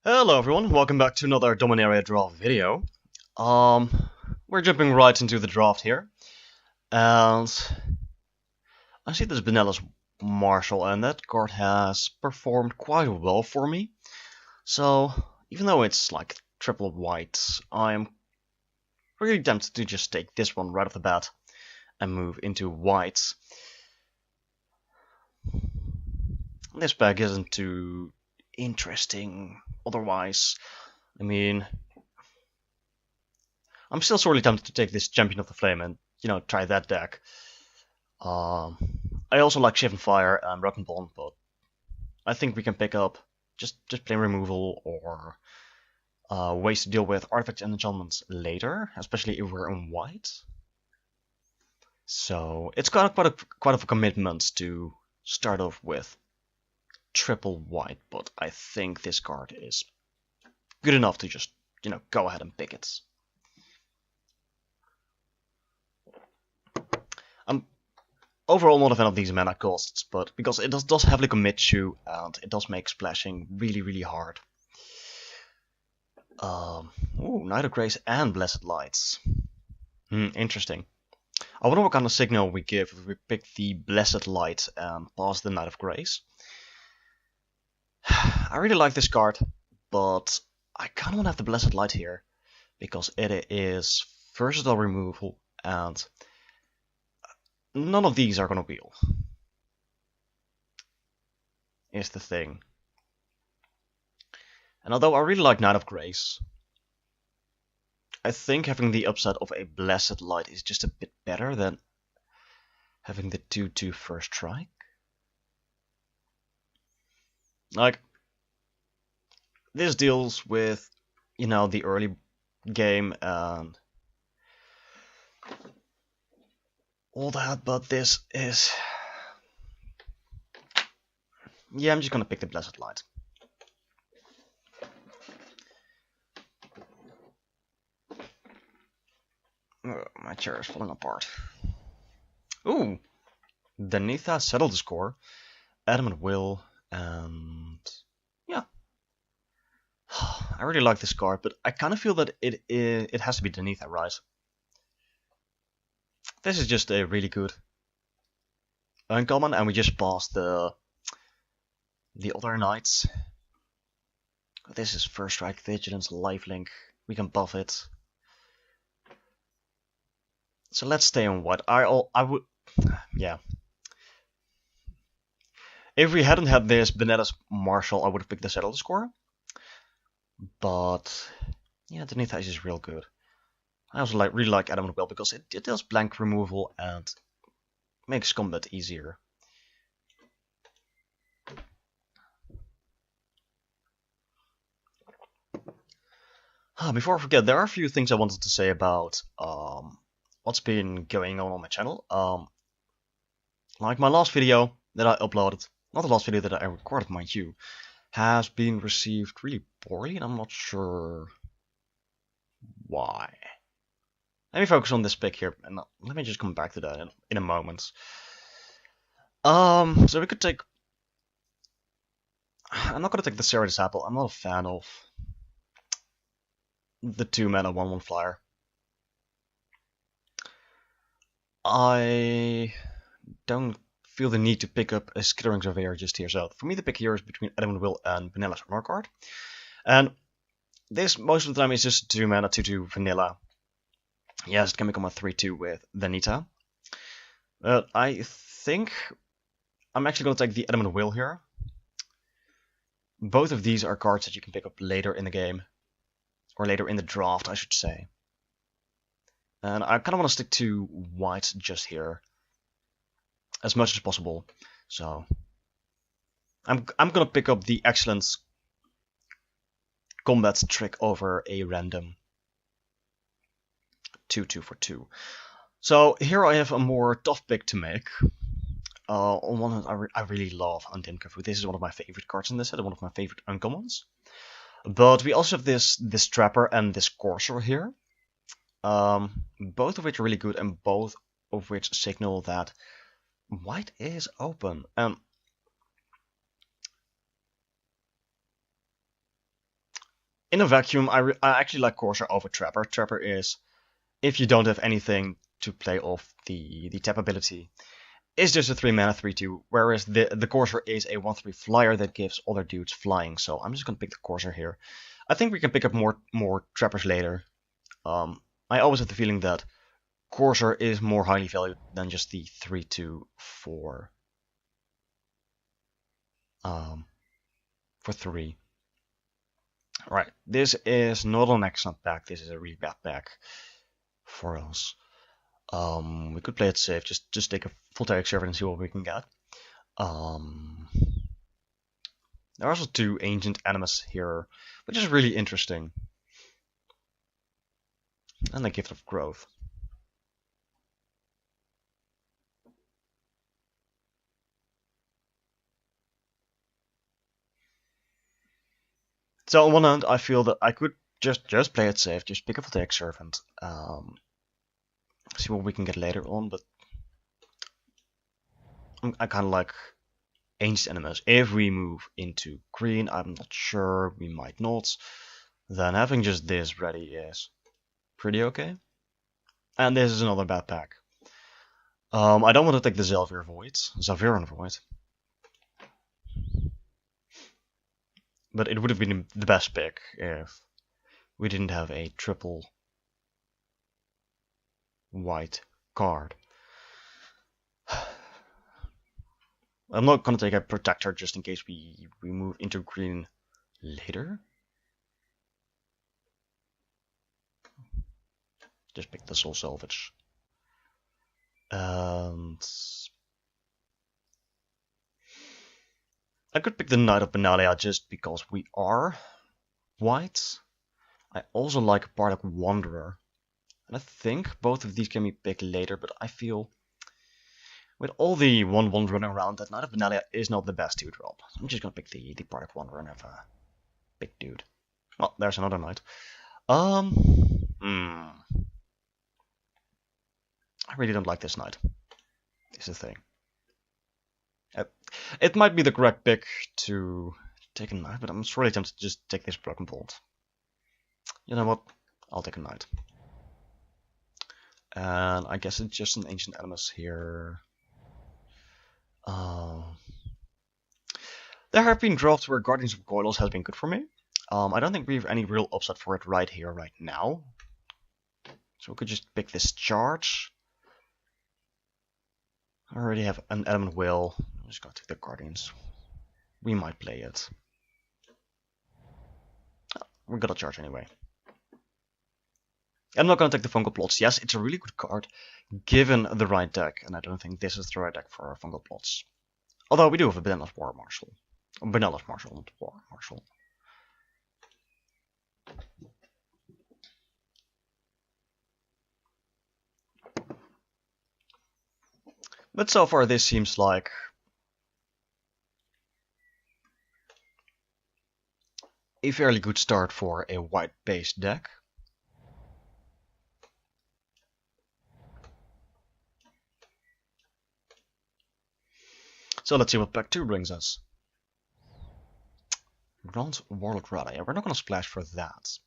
Hello everyone, welcome back to another Dominaria draft video. We're jumping right into the draft here. And I see this Benella's Marshal, and that card has performed quite well for me. So, even though it's like triple white, I'm really tempted to just take this one right off the bat and move into white. This pack isn't too interesting otherwise. I mean, I'm still sorely tempted to take this Champion of the Flame and, try that deck. I also like Shivan Fire and Rock and Bond, but I think we can pick up just plain removal or ways to deal with artifacts and enchantments later, especially if we're in white. So it's quite a commitment to start off with triple white, but I think this card is good enough to just, go ahead and pick it. I'm overall not a fan of these mana costs, but because it does heavily commit you, and it does make splashing really hard. Ooh, Knight of Grace and Blessed Lights. Interesting. I wonder what kind of signal we give if we pick the Blessed Light and pass the Knight of Grace. I really like this card, but I kind of want to have the Blessed Light here, because it is versatile removal, and none of these are going to wheel. Is the thing. And although I really like Knight of Grace, I think having the upside of a Blessed Light is just a bit better than having the 2/2 first strike. Like, this deals with, the early game and all that, but this is... Yeah, I'm just gonna pick the Blessed Light. My chair is falling apart. Ooh! Danitha settled the score. Adamant Will, and... yeah. I really like this card, but I kind of feel that it has to be Danitha, right? This is just a really good uncommon, and we just passed the other knights. This is First Strike, Vigilance, Lifelink. We can buff it. So let's stay on white. I would, yeah. If we hadn't had this Benella's Marshal, I would have picked the Settle the Score. But yeah, Danitha is just real good. I also really like Adamant Will because it does blank removal and makes combat easier. Before I forget, there are a few things I wanted to say about what's been going on my channel. Like my last video that I uploaded, not the last video that I recorded, mind you, has been received really poorly, and I'm not sure why. Let me focus on this pick here, and let me just come back to that in a moment. So we could take... I'm not going to take the Serratus Apple. I'm not a fan of the 2-mana 1/1 flyer. I don't feel the need to pick up a Skittering Surveyor just here. So for me, the pick here is between Adamant Will and Benella's Honor card. And this, most of the time, is just 2-mana 2/2 vanilla. Yes, it can become a 3/2 with Danitha. But I think I'm actually going to take the Adamant Will here. Both of these are cards that you can pick up later in the game. Or later in the draft, I should say. And I kind of want to stick to white just here. As much as possible. So I'm going to pick up the Excellence Combat trick over a random 2/2 for 2. So here I have a more tough pick to make. On one hand, I really love Untamed Chapter. This is one of my favorite cards in this set, one of my favorite uncommons. But we also have this Trapper and this Courser here. Both of which are really good, and both of which signal that white is open. In a vacuum, I actually like Corsair over Trapper. Trapper is, if you don't have anything to play off the tap ability, is just a 3 mana 3/2, whereas the Corsair is a 1/3 flyer that gives other dudes flying. So I'm just gonna pick the Corsair here. I think we can pick up more Trappers later. I always have the feeling that Corsair is more highly valued than just the 3/2 for 3. Alright, this is not an excellent pack. This is a really bad pack for us. We could play it safe, just take a full tag server and see what we can get. There are also 2 ancient animus here, which is really interesting. And the gift of growth. So on one hand, I feel that I could just play it safe, just pick up the X Servant, see what we can get later on, but I kind of like Ancient Animus. If we move into green, I'm not sure, we might not, then having just this ready is pretty okay. And this is another bad pack. I don't want to take the Zaviran Void. But it would have been the best pick if we didn't have a triple white card. I'm not gonna take a Protector just in case we move into green later. Just pick the Soul Salvage. And I could pick the Knight of Benalia just because we are white. I also like Bardic Wanderer. And I think both of these can be picked later, but I feel with all the 1/1s running around, that Knight of Benalia is not the best 2-drop. I'm just gonna pick the Bardic Wanderer and have a big dude. Well, there's another knight. I really don't like this knight. Is the thing. It might be the correct pick to take a knight, but I'm really tempted to just take this Broken Bolt. You know what? I'll take a knight. And I guess it's just an Ancient Animus here. There have been drafts where Guardians of Goylos has been good for me. I don't think we have any real upside for it right here, right now. So we could just pick this charge. I already have an Element Will. I'm just gonna take the Guardians. We might play it. We're gonna charge anyway. I'm not gonna take the Fungal Plots. Yes, it's a really good card, given the right deck, and I don't think this is the right deck for Fungal Plots. Although we do have a Benella's War Marshal. Benella's Marshal, not War Marshal. But so far this seems like a fairly good start for a white-based deck. So let's see what pack 2 brings us. Grand Warlord Rada. Yeah, we're not gonna splash for that.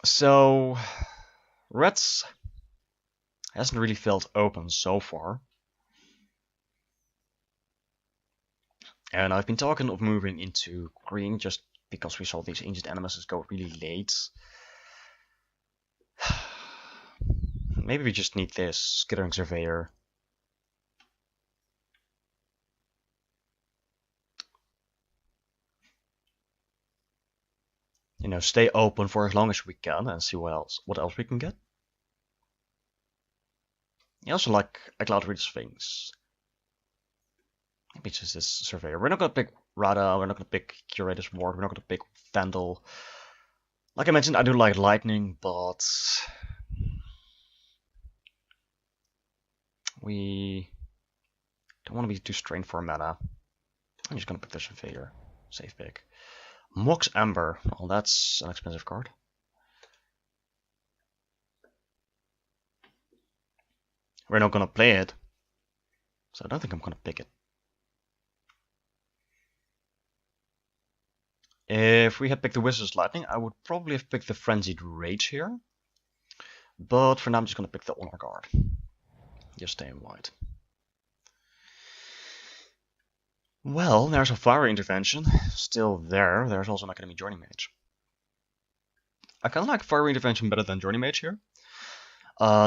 So Reds hasn't really felt open so far. And I've been talking of moving into green just because we saw these Ancient Animuses go really late. Maybe we just need this Skittering Surveyor. You know, stay open for as long as we can and see what else we can get. I also like a Cloud Reader Sphinx. Maybe it's just this Surveyor. We're not gonna pick Rada, we're not gonna pick Curator's Ward, we're not gonna pick Vandal. Like I mentioned, I do like Lightning, but we don't want to be too strained for mana. I'm just gonna pick the Surveyor. Safe pick. Mox Amber. Well, that's an expensive card. We're not gonna play it, so I don't think I'm gonna pick it. If we had picked the Wizard's Lightning, I would probably have picked the Frenzied Rage here. But for now, I'm just gonna pick the Honor Guard. Just stay in white. Well, there's a Fire Intervention. Still there. There's also an Academy Journey Mage. I kind of like Fire Intervention better than Journey Mage here.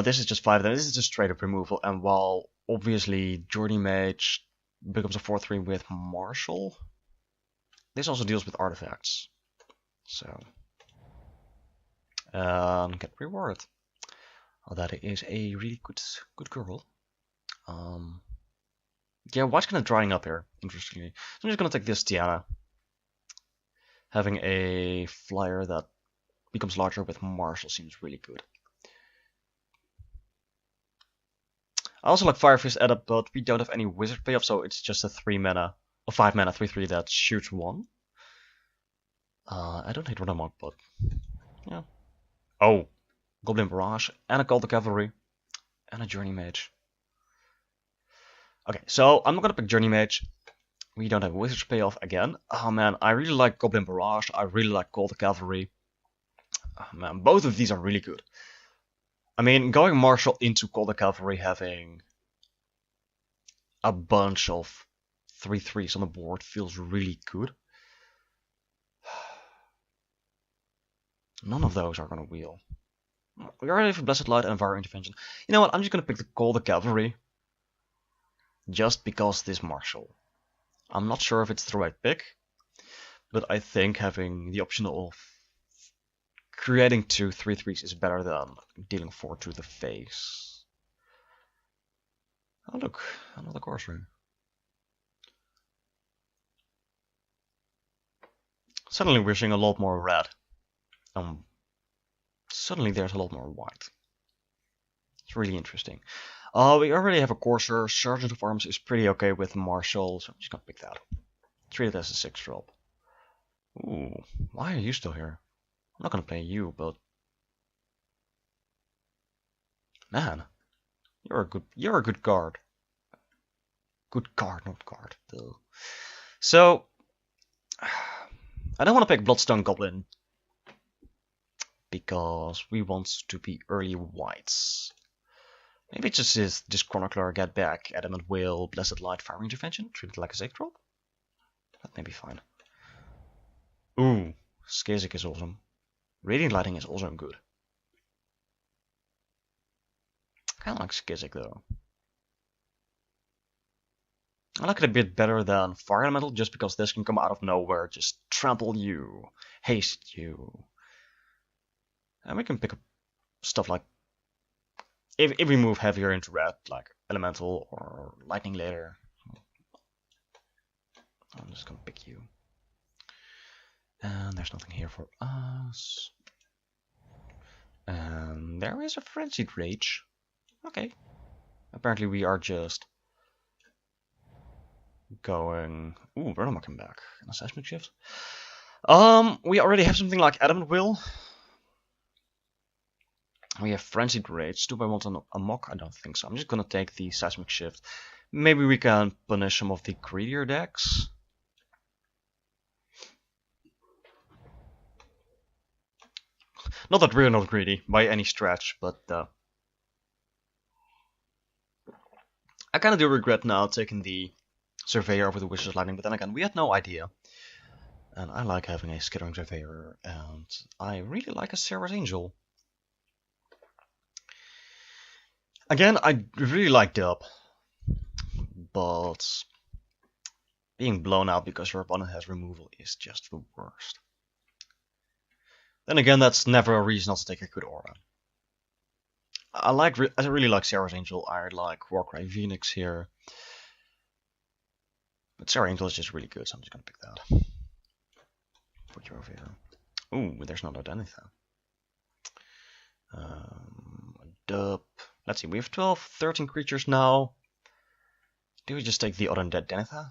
This is just 5, then this is just straight up removal. And while obviously Journey Mage becomes a 4/3 with Marshall, this also deals with artifacts. So, get reward. Oh, that is a really good girl. Yeah, white's kind of drying up here, interestingly. So I'm just gonna take this Tiana. Having a flyer that becomes larger with Marshall seems really good. I also like Fire Fist add-up, but we don't have any wizard payoff, so it's just a 3 mana, or 5 mana, 3/3 that shoots 1. I don't hate Rodomog, but yeah. Oh, Goblin Barrage, and a Call to Cavalry, and a Journey Mage. Okay, so I'm not gonna pick Journey Mage. We don't have Wizard's Payoff again. Oh man, I really like Goblin Barrage, I really like Call to Cavalry. Oh man, both of these are really good. I mean, going Marshall into Call to Cavalry, having a bunch of 3/3s on the board feels really good. None of those are gonna wheel. We already have a Blessed Light and Fire Intervention. You know what, I'm just gonna pick the Call to Cavalry. Just because this Marshall. I'm not sure if it's the right pick, but I think having the option of creating 2 3/3s is better than dealing 4 to the face. Oh look, another course room. Suddenly we're seeing a lot more red. Suddenly there's a lot more white. It's really interesting. We already have a Courser. Sergeant of Arms is pretty okay with Marshall, so I'm just gonna pick that. Treat it as a 6 drop. Ooh, why are you still here? I'm not gonna play you, but man, you're a good guard. Good card, not guard. Though. So I don't want to pick Bloodstone Goblin because we want to be early whites. Maybe it's just this Chronicler, Get Back, Adamant Will, Blessed Light, Fire Intervention, treat it like a 6 drop. That may be fine. Ooh, Skizik is awesome. Radiant Lighting is also good. I kinda like Skizik though. I like it a bit better than Fire Elemental just because this can come out of nowhere, just trample you, haste you. And we can pick up stuff like if we move heavier into red, like Elemental or Lightning later. I'm just gonna pick you. And there's nothing here for us. And there is a Frenzied Rage. Okay. Apparently we are just going... Ooh, Vernomark came back. And a Seismic Shift. We already have something like Adamant Will. We have Frenzied Rage. Do I want a mock? I don't think so. I'm just gonna take the Seismic Shift. Maybe we can punish some of the greedier decks. Not that we're not greedy by any stretch, but I kind of do regret now taking the Surveyor over the Wizard's Lightning, but then again, we had no idea. And I like having a Skittering Surveyor, and I really like a Sarah's Angel. Again, I really like Dub, but being blown out because your opponent has removal is just the worst. Then again, that's never a reason not to take a good aura. I really like Sarah's Angel. I like Warcry Phoenix here. But Sarah's Angel is just really good, so I'm just gonna pick that. Put you over here. Ooh, there's not Denethor. Dub. Let's see, we have 12, 13 creatures now. Do we just take the Undead Denethor?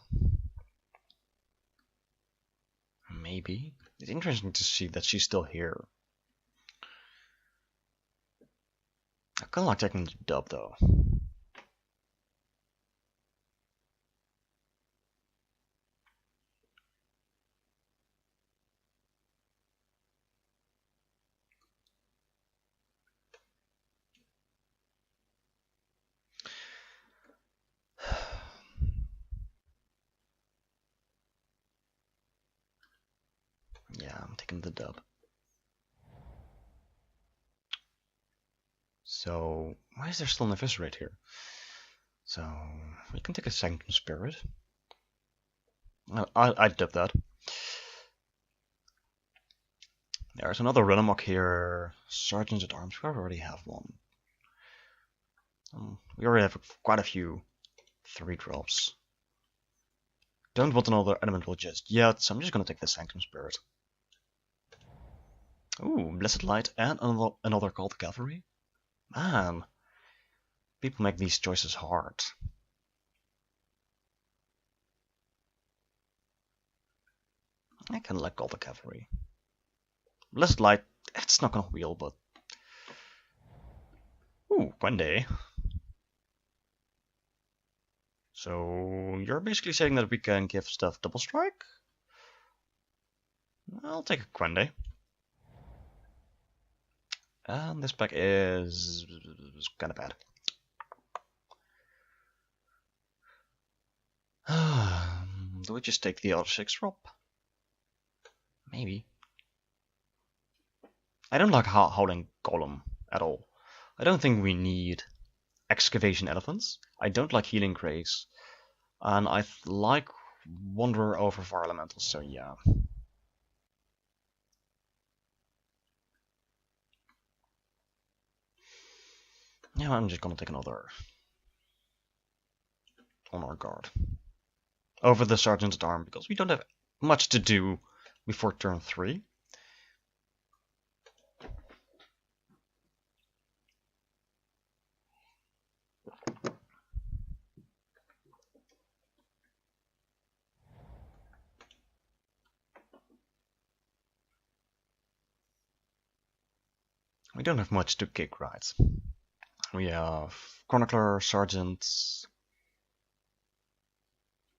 Maybe. It's interesting to see that she's still here. I kinda like taking the Dub though. Yeah, I'm taking the dub. So, why is there still an eviscerate here? So, we can take a Sanctum Spirit. I'd dub that. There's another Renamok here. Sergeant at Arms. We already have one. We already have quite a few 3-drops. Don't want another elemental just yet, so I'm just gonna take the Sanctum Spirit. Ooh, Blessed Light and another Called Cavalry. Man, people make these choices hard. I kinda like Called Cavalry. Blessed Light, it's not gonna wheel, but... Ooh, Quende. So, you're basically saying that we can give stuff double strike? I'll take a Quende. And this pack is kinda bad. Do we just take the other 6-drop? Maybe. I don't like Howling Golem at all. I don't think we need Excavation Elephants. I don't like Healing Grace. And I like Wanderer over Fire Elementals, so yeah. Yeah, I'm just gonna take another Honor Guard over the Sergeant at Arms because we don't have much to do before turn 3. We don't have much to kick, right? We have Chronicler, Sergeant,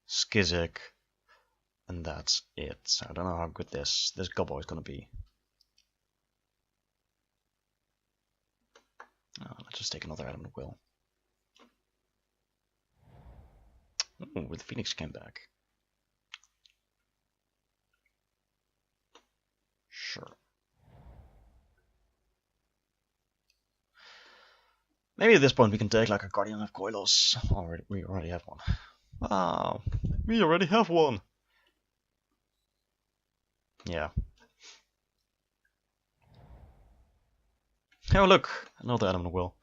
Skizik, and that's it. So I don't know how good this gobbo is gonna be. Let's just take another Adamant Will. Ooh, with Phoenix came back. Sure. Maybe at this point we can take like a Guardian of Koilos. We already have one. Wow, we already have one. Yeah. Oh look, another Adamant Will.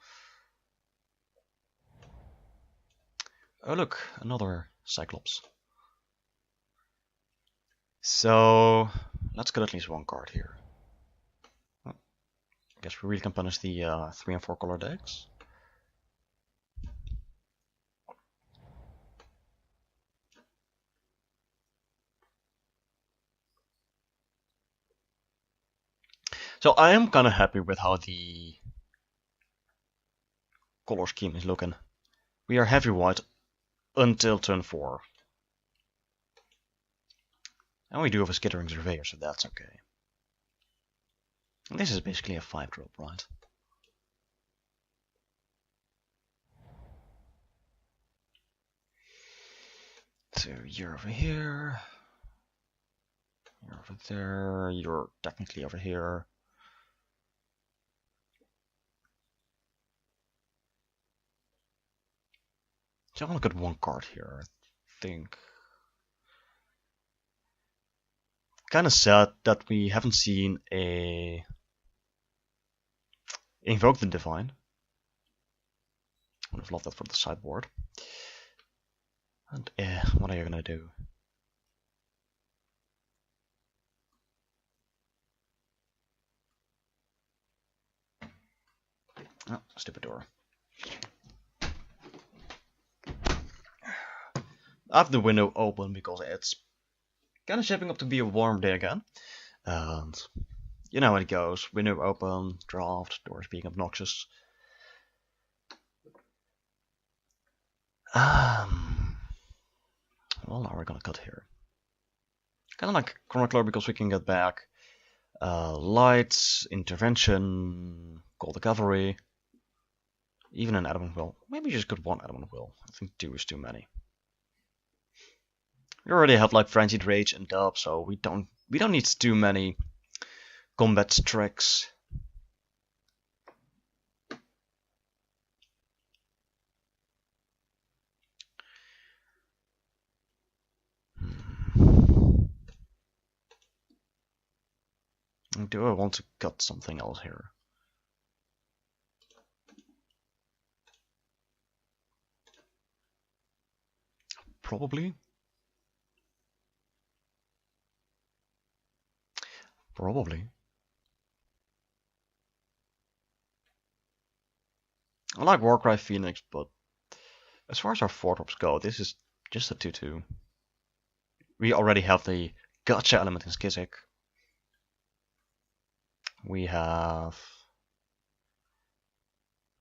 Oh look, another Cyclops. So let's get at least one card here. I guess we really can punish the 3 and 4 color decks. So I am kind of happy with how the color scheme is looking. We are heavy white until turn 4. And we do have a Skittering Surveyor, so that's okay. And this is basically a 5-drop, right? So you're over here. You're over there. You're technically over here. So I'm gonna get one card here, I think. Kind of sad that we haven't seen a Invoke the Divine. I would have loved that for the sideboard. And what are you gonna do? Oh, stupid door. I have the window open because it's kind of shaping up to be a warm day again. And you know how it goes. Window open, draft, doors being obnoxious. Well, now we're gonna cut here. Kind of like Chronicler because we can get back Lights, Intervention, Call the Cavalry, even an Adamant Will. Maybe just get one Adamant Will. I think 2 is too many. We already have like Frenzied Rage and Dub, so we don't we don't need too many combat tricks. Do I want to cut something else here? Probably. Probably. I like Warcry Phoenix, but as far as our 4-drops go, this is just a 2-2. We already have the gotcha element in Skizzik. We have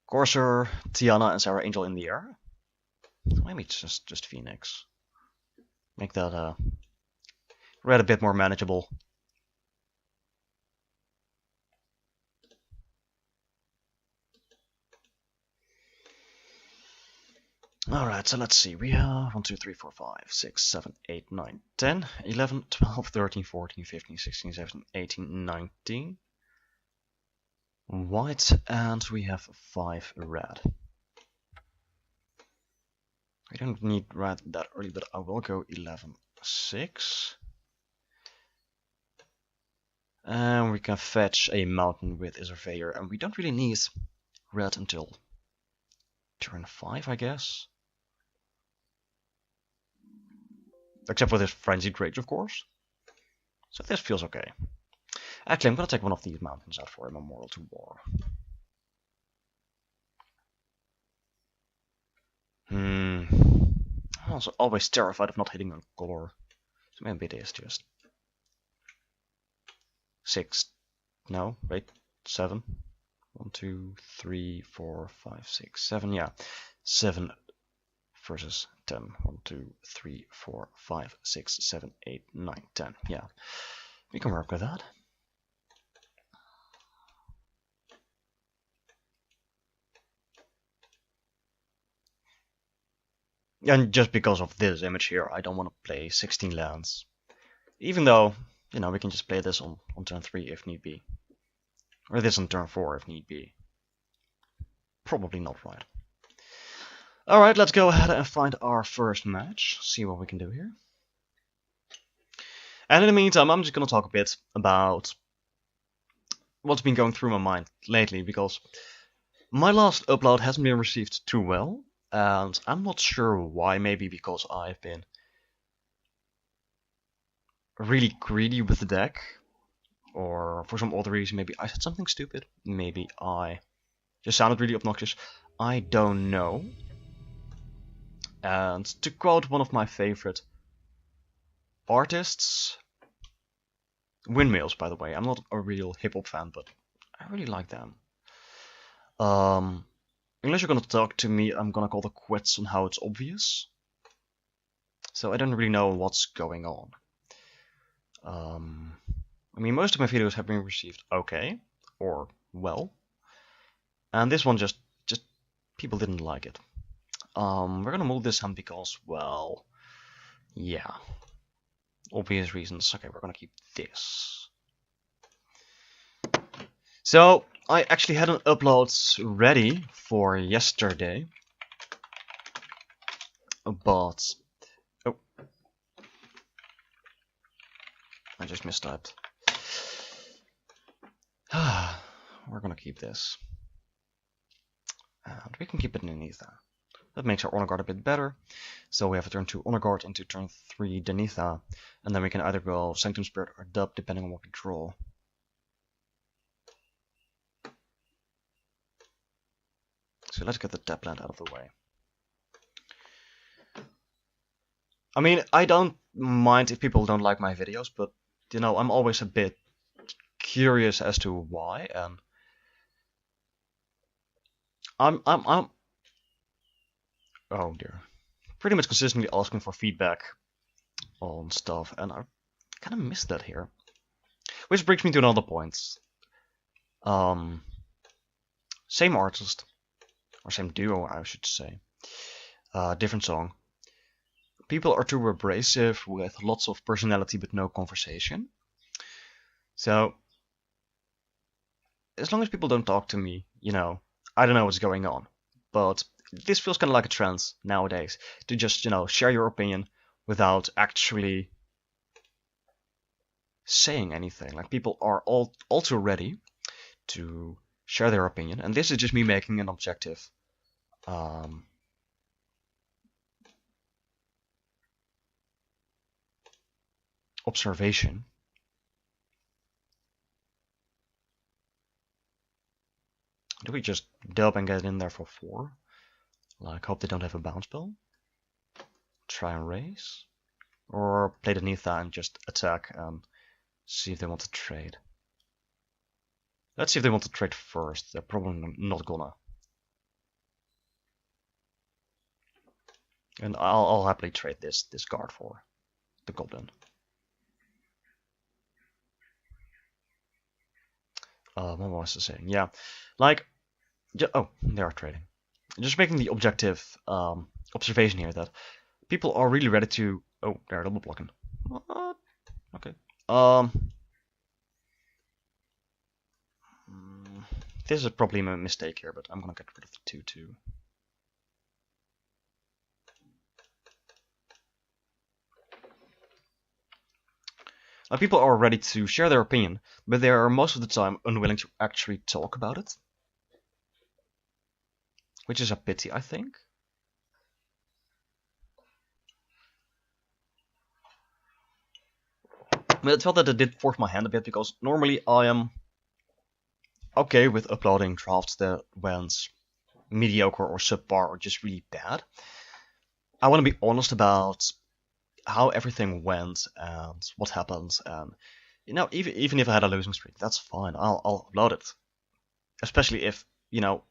Corsair, Tiana, and Sarah Angel in the air. Maybe it's just Phoenix. Make that red a bit more manageable. Alright, so let's see. We have 1, 2, 3, 4, 5, 6, 7, 8, 9, 10, 11, 12, 13, 14, 15, 16, 17, 18, 19. White, and we have 5 red. I don't need red that early, but I will go 11, 6. And we can fetch a mountain with a surveyor, and we don't really need red until turn 5, I guess. Except for this frenzied rage, of course. So this feels okay. Actually, I'm gonna take one of these mountains out for a memorial to war. I'm also always terrified of not hitting a color. So maybe it is just 6. No, wait, 7. 1, 2, 3, 4, 5, 6, 7. Yeah, 7 versus 10. 1, 2, 3, 4, 5, 6, 7, 8, 9, 10. Yeah, we can work with that. And just because of this image here, I don't want to play 16 lands. Even though, you know, we can just play this on turn 3 if need be. Or this on turn 4 if need be. Probably not right. Alright, let's go ahead and find our first match. See what we can do here. And in the meantime, I'm just going to talk a bit about what's been going through my mind lately. Because my last upload hasn't been received too well. And I'm not sure why. Maybe because I've been really greedy with the deck. Or for some other reason, maybe I said something stupid. Maybe I just sounded really obnoxious. I don't know. And to quote one of my favorite artists, Windmills, by the way. I'm not a real hip-hop fan, but I really like them. Unless you're gonna talk to me, I'm gonna call the quits on how it's obvious. So I don't really know what's going on. I mean, most of my videos have been received okay, or well. And this one just people didn't like it. We're gonna move this hand because, well, yeah. Obvious reasons. Okay, we're gonna keep this. So, I actually had an upload ready for yesterday. But... oh. I just mistyped. We're gonna keep this. And we can keep it underneath that. That makes our honor guard a bit better. So we have a turn 2 honor guard into turn 3 Denitha. And then we can either go Sanctum Spirit or Dub depending on what we draw. So let's get the tap land out of the way. I mean, I don't mind if people don't like my videos, but you know, I'm always a bit curious as to why, and I'm oh dear, pretty much consistently asking for feedback on stuff, and I kind of missed that here. Which brings me to another point. Same artist, or same duo, I should say. Different song. People are too abrasive with lots of personality but no conversation. So as long as people don't talk to me, you know, I don't know what's going on. But this feels kind of like a trend nowadays to just, you know, share your opinion without actually saying anything. Like people are all too ready to share their opinion, and this is just me making an objective observation. Do we just dub and get in there for 4? Like, hope they don't have a bounce spell? Try and raise? Or play the Nitha and just attack and see if they want to trade? Let's see if they want to trade first. They're probably not gonna. And I'll happily trade this guard for the goblin. What was I saying? Yeah, like, oh, they are trading. Just making the objective observation here that people are really ready to. Oh, they're double blocking. What? Okay. This is probably a mistake here, but I'm gonna get rid of the 2/2. People are ready to share their opinion, but they are most of the time unwilling to actually talk about it. Which is a pity, I think. But it felt that it did force my hand a bit, because normally I am okay with uploading drafts that went mediocre or subpar or just really bad. I want to be honest about how everything went and what happened, and you know, even if I had a losing streak, that's fine. I'll upload it, especially if, you know,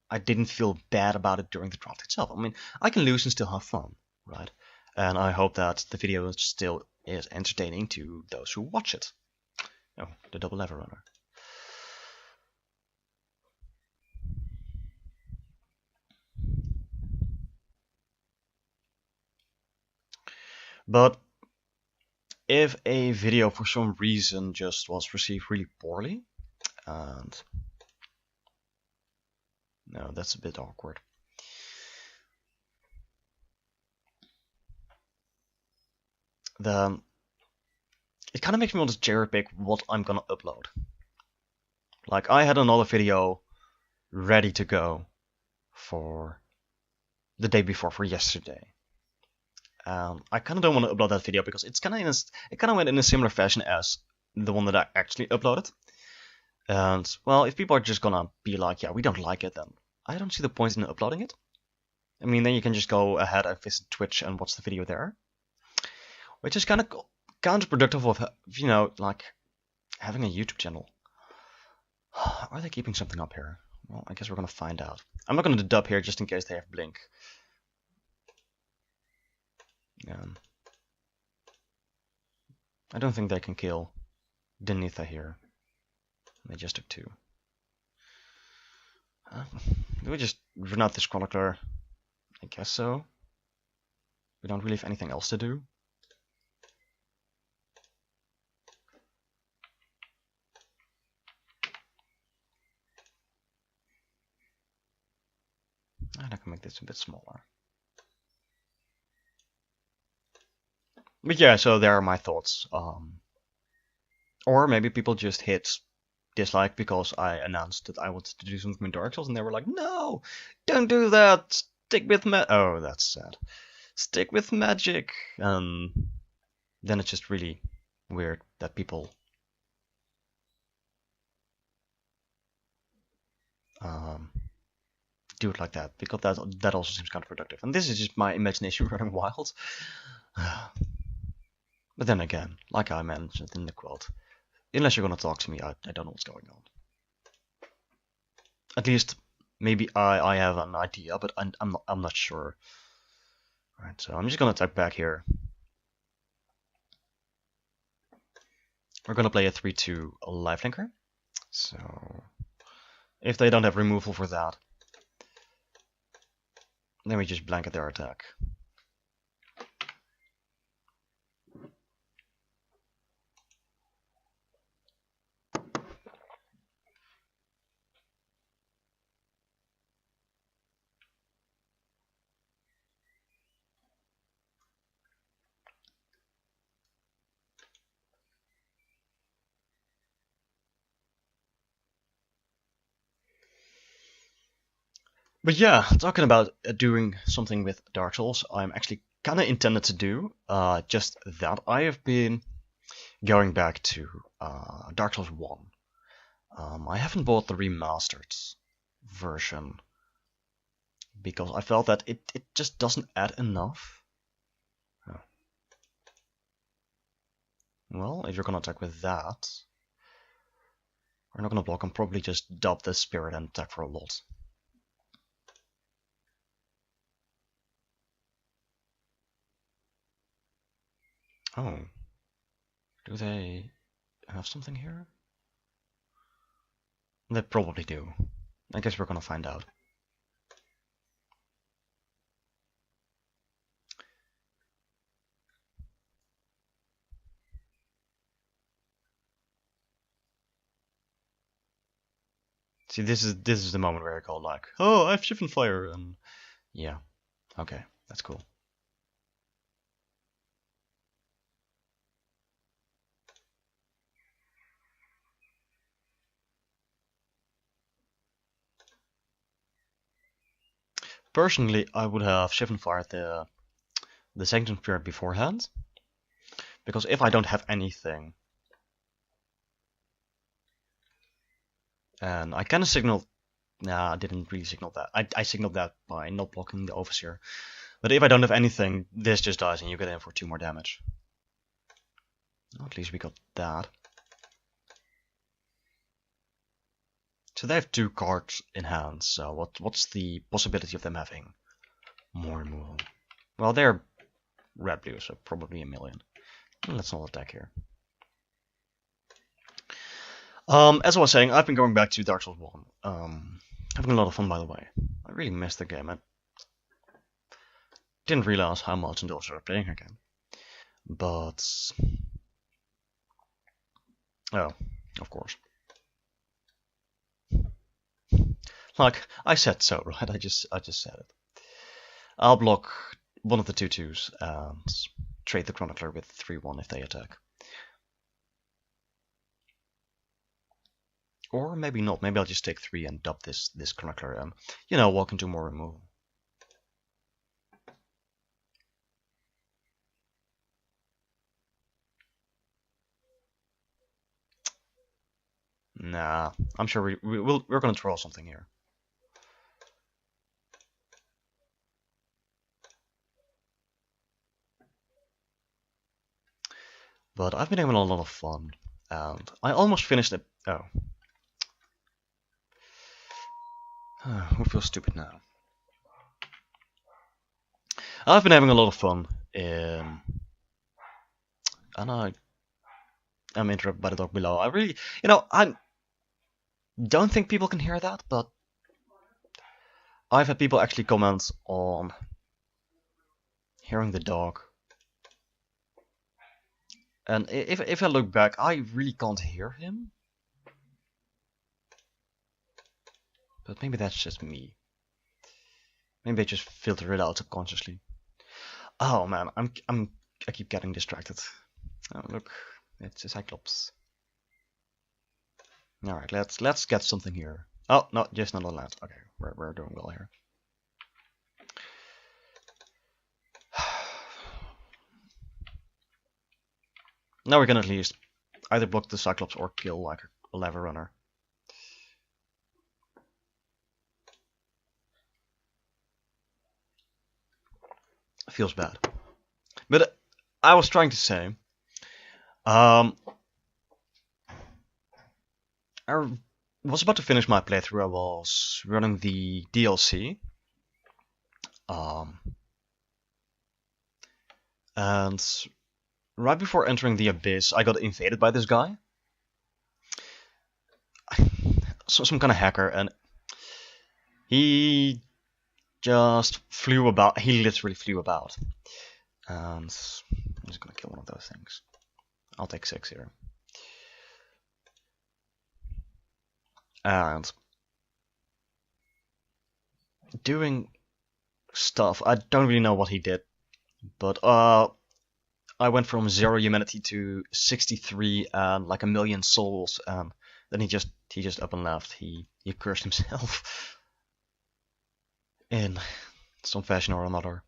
I didn't feel bad about it during the draft itself. I mean, I can lose and still have fun, right? And I hope that the video still is entertaining to those who watch it. Oh, the double lever runner. But if a video for some reason just was received really poorly, and no, that's a bit awkward. Then it kind of makes me want to cherry pick what I'm gonna upload. Like, I had another video ready to go for the day before, for yesterday. I kind of don't want to upload that video because it kind of went in a similar fashion as the one that I actually uploaded. And well, if people are just gonna be like, yeah, we don't like it, then I don't see the point in uploading it. I mean, then you can just go ahead and visit Twitch and watch the video there, which is kind of counterproductive of, you know, like having a YouTube channel. Are they keeping something up here? Well, I guess we're gonna find out. I'm not gonna dub here just in case they have blink. I don't think they can kill Denitha here. They just took 2. Do we just run out this chronicler? I guess so. We don't really have anything else to do. And I can make this a bit smaller. But yeah, so there are my thoughts. Or maybe people just hit dislike because I announced that I wanted to do something with Dark Souls, and they were like, "No, don't do that. Stick with oh, that's sad. Stick with magic." Then it's just really weird that people do it like that, because that also seems counterproductive. And this is just my imagination running wild. But then again, like I mentioned in the quote, unless you're gonna talk to me, I don't know what's going on. At least maybe I have an idea, but I'm not sure. Alright, so I'm just gonna type back here. We're gonna play a 3/2 lifelinker. So if they don't have removal for that, then we just blanket their attack. But yeah, talking about doing something with Dark Souls, I'm actually kind of intended to do just that. I have been going back to Dark Souls 1. I haven't bought the remastered version because I felt that it just doesn't add enough. Oh. Well, if you're gonna attack with that, we're not gonna block. I'm probably just dub the spirit and attack for a lot. Oh. Do they have something here? They probably do. I guess we're gonna find out. See, this is the moment where I go like, oh, I have shift and fire, and yeah, okay, that's cool. Personally, I would have shift and fired the sanctum spirit beforehand, because if I don't have anything, and I kind of signaled. Nah, I didn't really signal that. I signaled that by not blocking the overseer. But if I don't have anything, this just dies and you get in for 2 more damage. Well, at least we got that. So they have 2 cards in hand, so what's the possibility of them having more removal? Well, they're red-blue, so probably a million. Let's not attack here. As I was saying, I've been going back to Dark Souls 1. Having a lot of fun, by the way. I really missed the game. I didn't realize how much until I started playing again. But... oh, of course. Like, I said so, right? I just said it. I'll block one of the 2/2s and trade the Chronicler with 3/1 if they attack. Or maybe not. Maybe I'll just take 3 and dub this Chronicler and, you know, walk into more removal. Nah, I'm sure we're gonna draw something here. But I've been having a lot of fun, and I almost finished it. Oh. Who feels stupid now? I've been having a lot of fun in... and I'm interrupted by the dog below. I really... you know, I don't think people can hear that, but I've had people actually comment on hearing the dog. And if I look back, I really can't hear him. But maybe that's just me. Maybe I just filter it out subconsciously. Oh man, I keep getting distracted. Oh look, it's a Cyclops. All right, let's get something here. Oh no, just not on land. Okay, we're doing well here. Now we can at least either block the Cyclops or kill like a lever runner. Feels bad. But I was trying to say, I was about to finish my playthrough. I was running the DLC. And right before entering the abyss, I got invaded by this guy. Some kind of hacker, and he just flew about. He literally flew about. And I'm just gonna kill one of those things. I'll take 6 here. And doing stuff. I don't really know what he did, but I went from 0 humanity to 63 and like 1,000,000 souls, and then he just up and left. He cursed himself. in some fashion or another.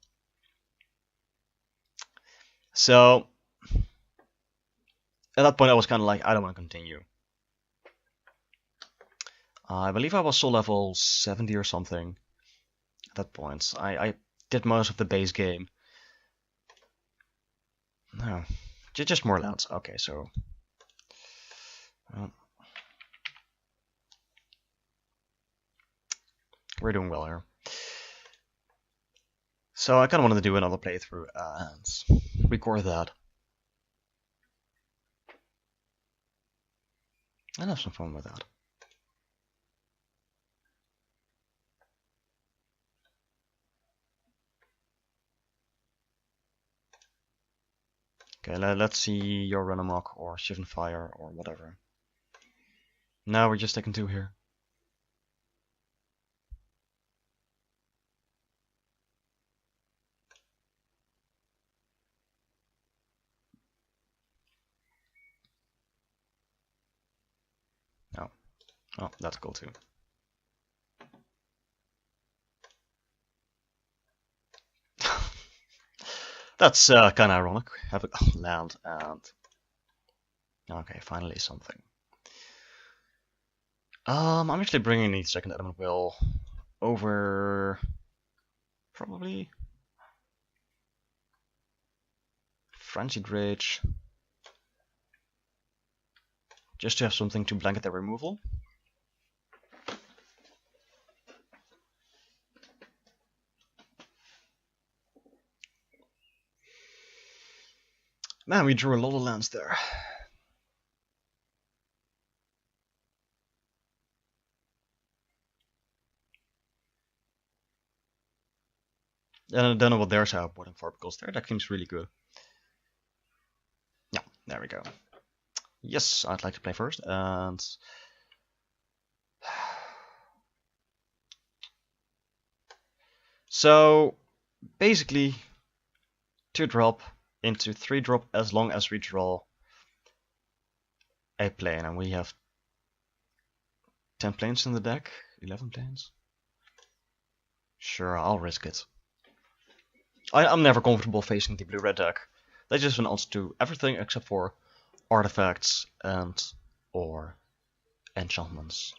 So at that point I was kind of like, I don't want to continue. I believe I was soul level 70 or something at that point. I did most of the base game. No, just more lands. Okay, so we're doing well here. So I kind of wanted to do another playthrough and record that. And have some fun with that. Okay, let's see your run amok or shift and fire or whatever. Now we're just taking 2 here. Oh, that's cool too. That's kind of ironic. Have a land and okay, finally something. I'm actually bringing the second element will over probably Frenzied Rage, just to have something to blanket their removal. Man, we drew a lot of lands there. And I don't know what theirs are boarding for because their deck seems really good. Yeah, there we go. Yes, I'd like to play first and so basically 2-drop into 3-drop as long as we draw a plane, and we have 10 planes in the deck, 11 planes. Sure, I'll risk it. I'm never comfortable facing the blue-red deck. They just want us to do everything except for artifacts and or enchantments.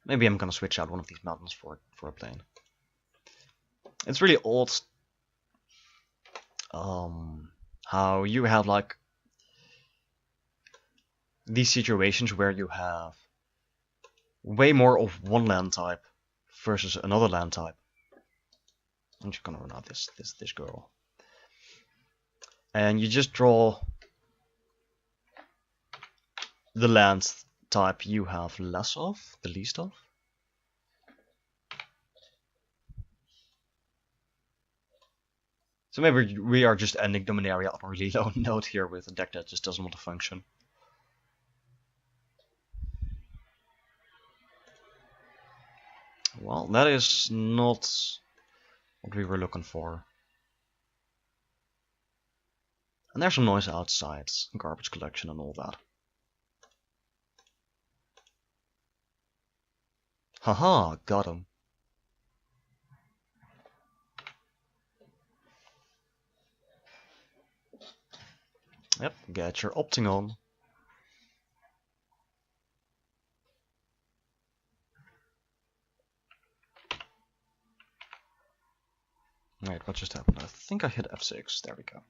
Maybe I'm gonna switch out one of these mountains for a plane. It's really odd how you have like these situations where you have way more of one land type versus another land type. I'm just gonna run out this girl. And you just draw the land type you have less of, the least of. So maybe we are just ending Dominaria on a really low note here with a deck that just doesn't want to function. Well, that is not what we were looking for. And there's some noise outside, garbage collection and all that. Haha, got him. Yep, get your opting on. Wait, what just happened? I think I hit F6. There we go.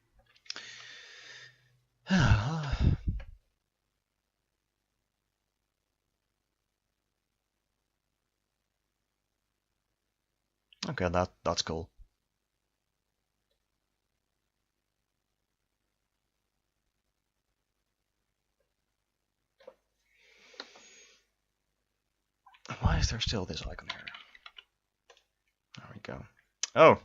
Okay, that's cool. Why is there still this icon here? There we go. Oh!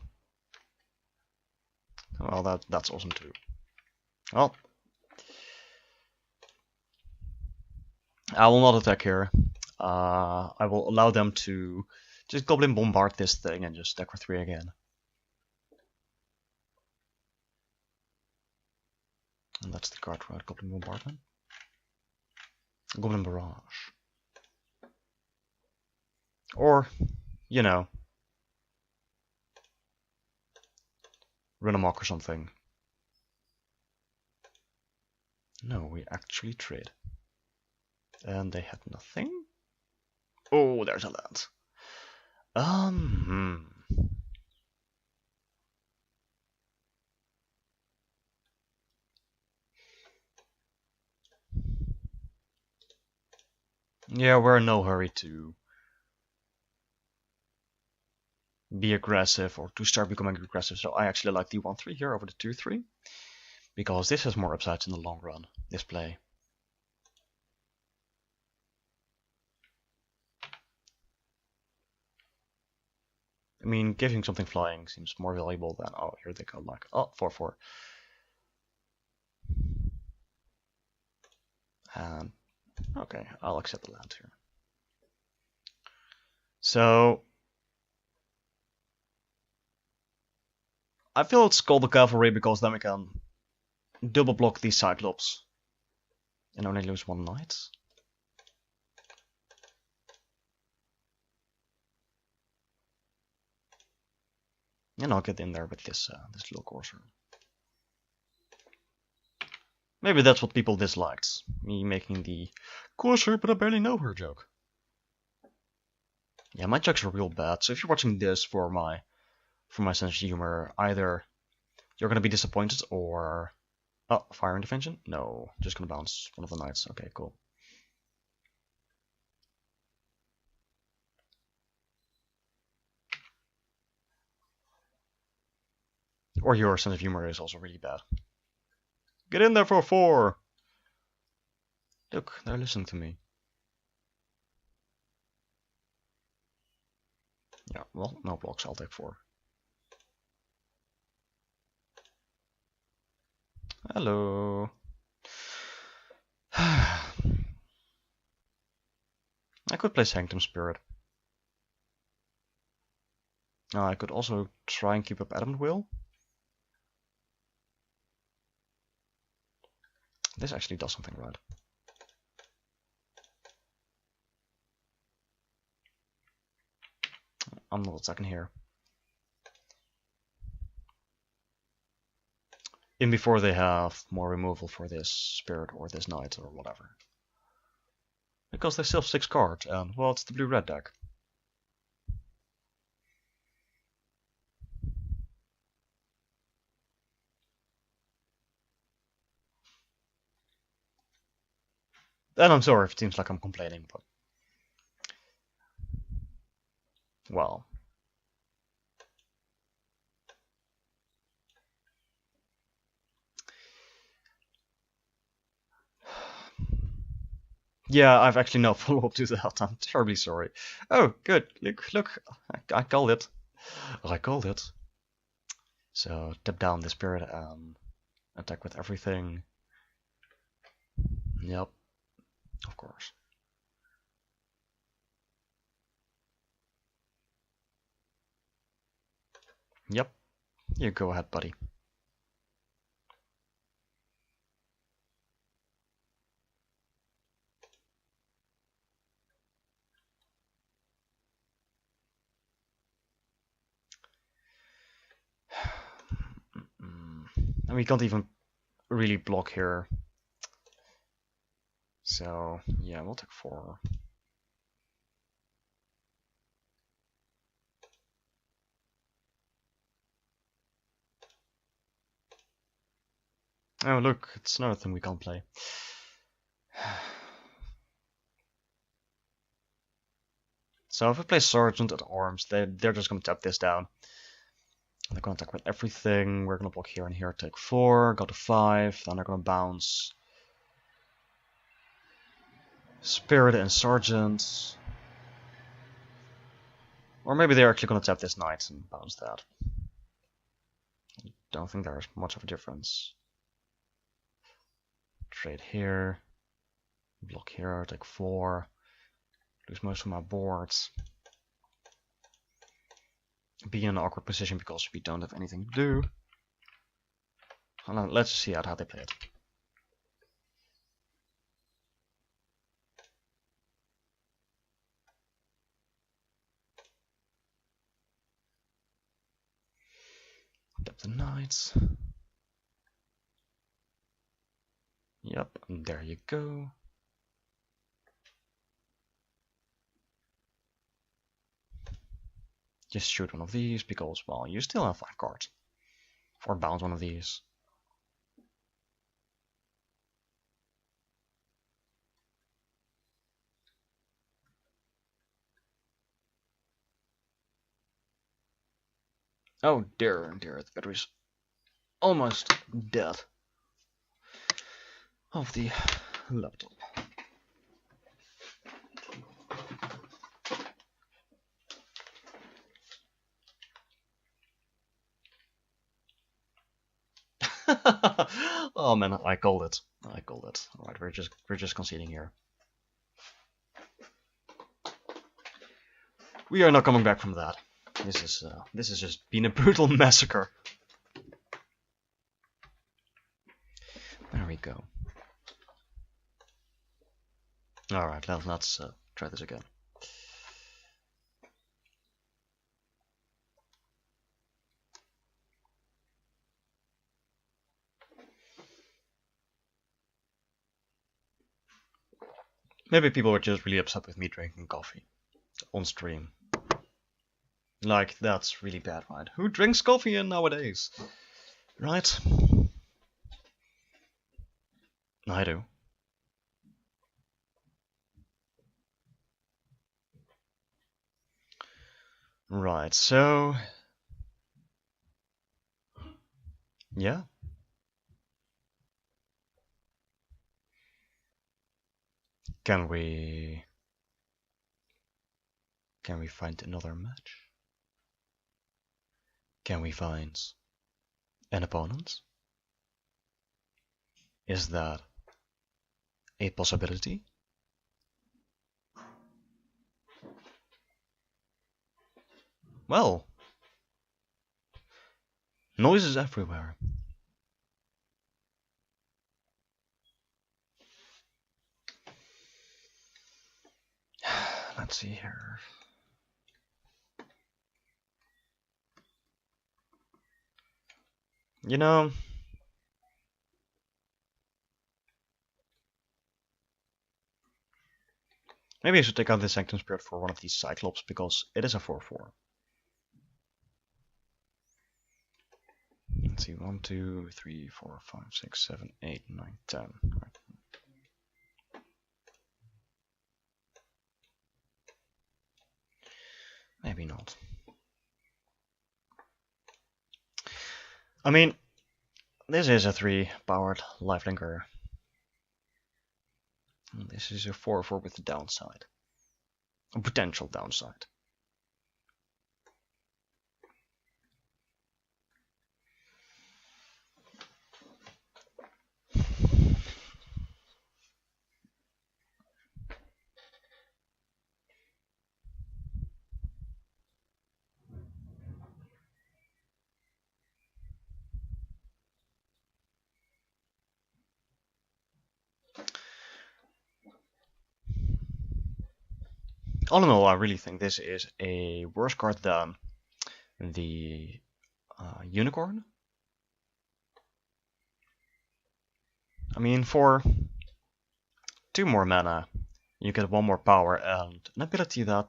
Well, that's awesome too. Well, I will not attack here. I will allow them to just Goblin Bombard this thing and just deck for 3 again. And that's the card, right? Goblin Bombardment. Goblin Barrage. Or, you know, run amok or something. No, we actually trade. And they had nothing? Oh, there's a land. Yeah, we're in no hurry to be aggressive or to start becoming aggressive, so I actually like the 1-3 here over the 2-3 because this has more upsides in the long run, this play. I mean, giving something flying seems more valuable than, oh, here they go, like, oh, 4-4. And, okay, I'll accept the land here. So, I feel it's called the cavalry because then we can double block these Cyclops and only lose one knight. And I'll get in there with this this little courser. Maybe that's what people disliked, me making the courser but I barely know her joke. Yeah, my jokes are real bad, so if you're watching this for my sense of humor, either you're gonna be disappointed or... Oh, fire intervention? No, just gonna bounce one of the knights. Okay, cool. Or your sense of humor is also really bad. Get in there for 4! Look, they're listening to me. Yeah, well, no blocks, I'll take 4. Hello. I could play Sanctum Spirit. I could also try and keep up Adamant Will. This actually does something right. I'm not attacking here. In before they have more removal for this spirit or this knight or whatever. Because they still have 6 cards, and well, it's the blue-red deck. And I'm sorry if it seems like I'm complaining, but... well... yeah, I've actually no follow-up to that. I'm terribly sorry. Oh, good. Look, I called it. I called it. So, tap down the spirit and attack with everything. Yep, of course. Yep, you go ahead, buddy. And we can't even really block here. So, yeah, we'll take 4. Oh, look, it's another thing we can't play. So if we play Sergeant at Arms, they're just going to tap this down. They're going to attack with everything. We're going to block here and here, take 4, go to 5, then they're going to bounce Spirit and Sergeant. Or maybe they're actually going to tap this knight and bounce that. I don't think there's much of a difference. Trade here. Block here, take 4. Lose most of my boards. Be in an awkward position because we don't have anything to do. And let's see how they play it. Tap the knights. Yep, and there you go. Just shoot one of these because, well, you still have 5 cards. Or bounce one of these. Oh dear, dear, the battery's almost dead of the laptop. Oh man, I called it. I called it. Alright, we're just conceding here. We are not coming back from that. This is just been a brutal massacre. There we go. Alright, let's try this again. Maybe people were just really upset with me drinking coffee on stream. Like, that's really bad, right? Who drinks coffee nowadays? Right? I do. Right, so... yeah. Can we find another match? Can we find an opponent? Is that a possibility? Well, noises everywhere. Let's see here. You know, maybe I should take out the Sanctum Spirit for one of these Cyclops, because it is a 4/4. Let's see, 1, 2, 3, 4, 5, 6, 7, 8, 9, 10. Right. Maybe not. I mean, this is a 3-powered lifelinker. This is a 4/4 with a downside. A potential downside. All in all, I really think this is a worse card than the Unicorn. I mean, for 2 more mana, you get 1 more power and an ability that's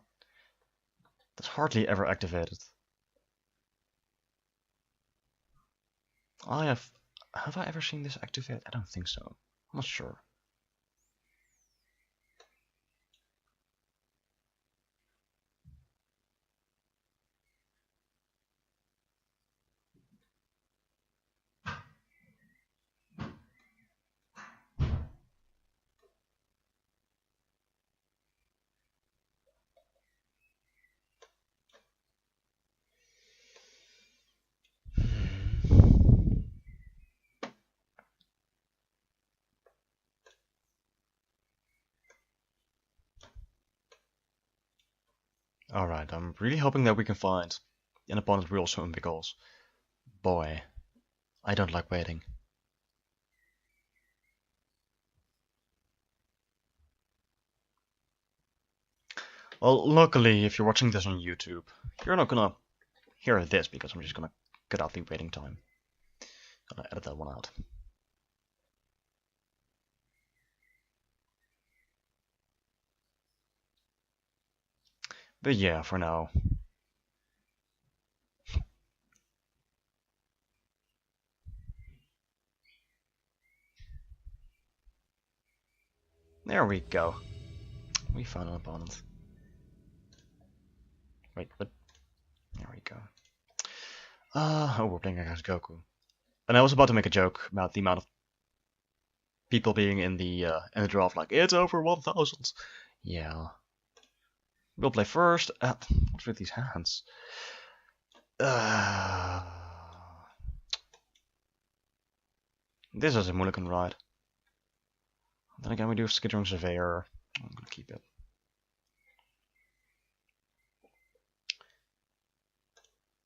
hardly ever activated. Have I ever seen this activate? I don't think so. I'm not sure. Alright, I'm really hoping that we can find an opponent real soon, because, boy, I don't like waiting. Well, luckily, if you're watching this on YouTube, you're not gonna hear this, because I'm just gonna cut out the waiting time. Gonna edit that one out. But yeah, for now. There we go. We found an opponent. Wait, what? There we go. Oh, we're playing against Goku. And I was about to make a joke about the amount of people being in the draft, like, it's over 1,000. Yeah. We'll play first. What's with these hands? This is a Mulligan ride. Then again, we do have Skittering Surveyor. I'm gonna keep it.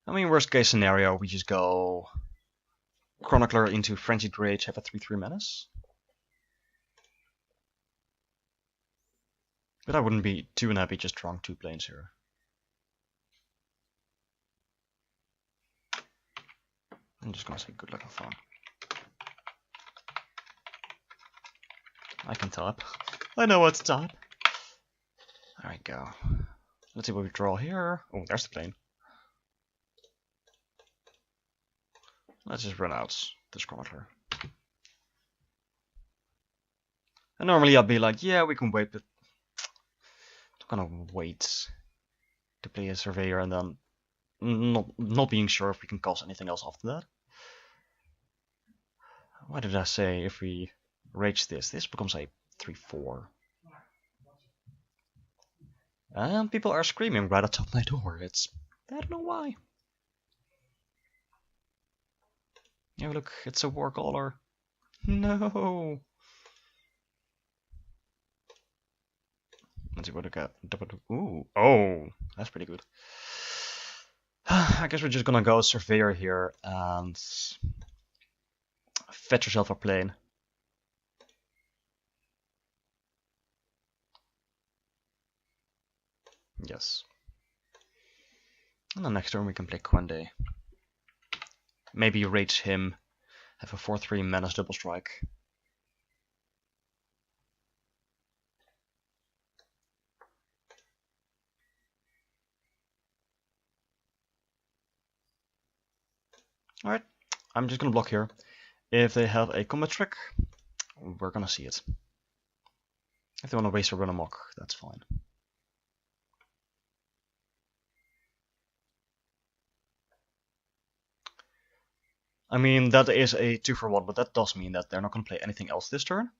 I mean, worst case scenario, we just go Chronicler into Frenzied Rage, have a 3/3 menace. But I wouldn't be too unhappy just drawing 2 planes here. I'm just gonna say good luck and fun. I can type. I know what to type. There we go. Let's see what we draw here. Oh, there's the plane. Let's just run out this Chronicler. And normally I'd be like, yeah, we can wait, but I'm gonna wait to play a Surveyor and then not being sure if we can cause anything else after that. Why did I say if we rage this becomes a 3/4. And people are screaming right atop my door. I don't know why. Yeah, look, it's a war caller. No. Let's see what we got. Ooh, oh, that's pretty good. I guess we're just gonna go Surveyor here and fetch yourself a plane. Yes. And then next turn we can play Quende. Maybe rage him, have a 4/3 menace double strike. Alright, I'm just gonna block here. If they have a combat trick, we're gonna see it. If they want to waste or run amok, that's fine. I mean, that is a 2-for-1, but that does mean that they're not going to play anything else this turn.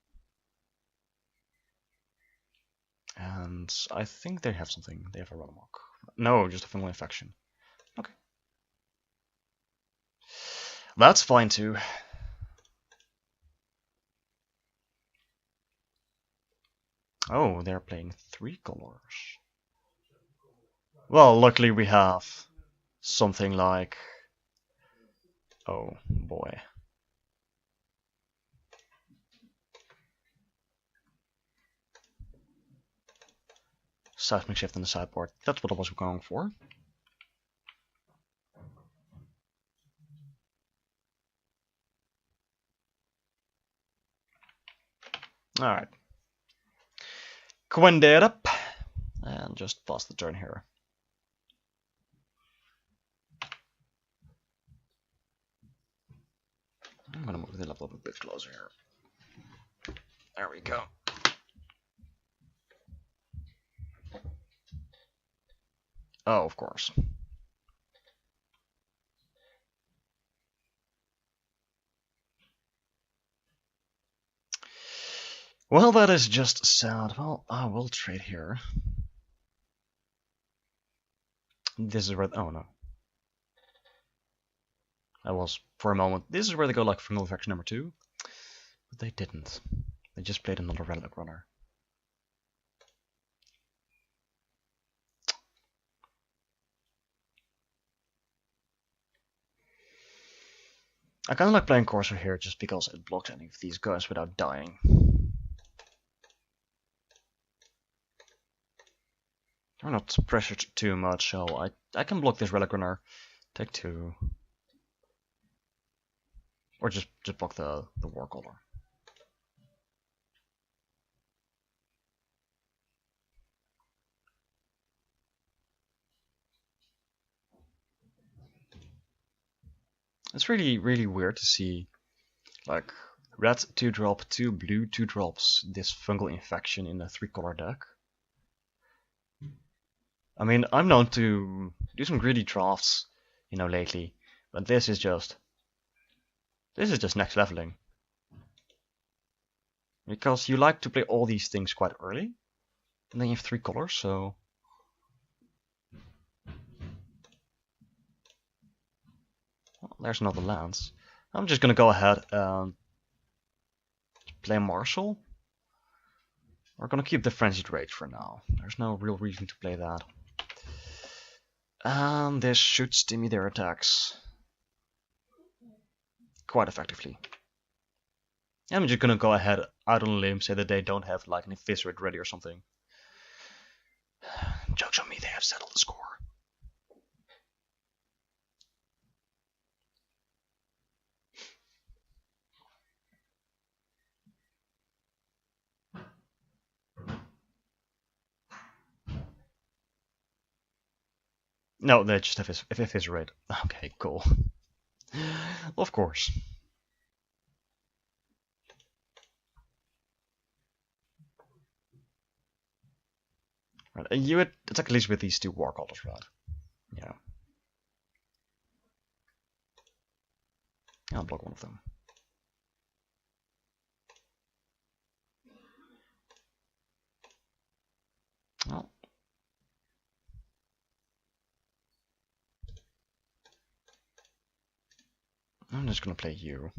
And I think they have something. They have a run amok. No, just a fungal infection. Okay. That's fine too. Oh, they're playing 3 colors. Well, luckily we have something like... Oh boy. Seismic shift in the sideboard. That's what I was going for. Alright. Quende it up. And just pass the turn here. I'm gonna move the laptop a bit closer here. There we go. Oh, of course. Well, that is just sad. Well, I will trade here. This is where... Oh, no. I was, for a moment. This is where they go like fungal infection number 2. But they didn't. They just played another relic runner. I kind of like playing Corsair here just because it blocks any of these guys without dying. I'm not pressured too much, so I can block this relic runner. Take 2. Or just block the war color. It's really weird to see like red 2-drop, 2 blue 2-drops, this fungal infection in a 3-color deck. I mean, I'm known to do some greedy drafts, you know, lately, but this is just next leveling. Because you like to play all these things quite early, and then you have 3 colors, so well, there's another lance. I'm just gonna go ahead and play Marshall. We're gonna keep the Frenzied Rage for now. There's no real reason to play that. And this should stimulate their attacks quite effectively. I'm just gonna go ahead out on a limb, say that they don't have like an Eviscerate ready or something. Joke's on me, they have settled the score. No, they just have Eviscerate. Okay, cool. Of course. Right, and you attack at least with these 2 war colors, right? Yeah. I'll block one of them. Well, I'm just gonna play you.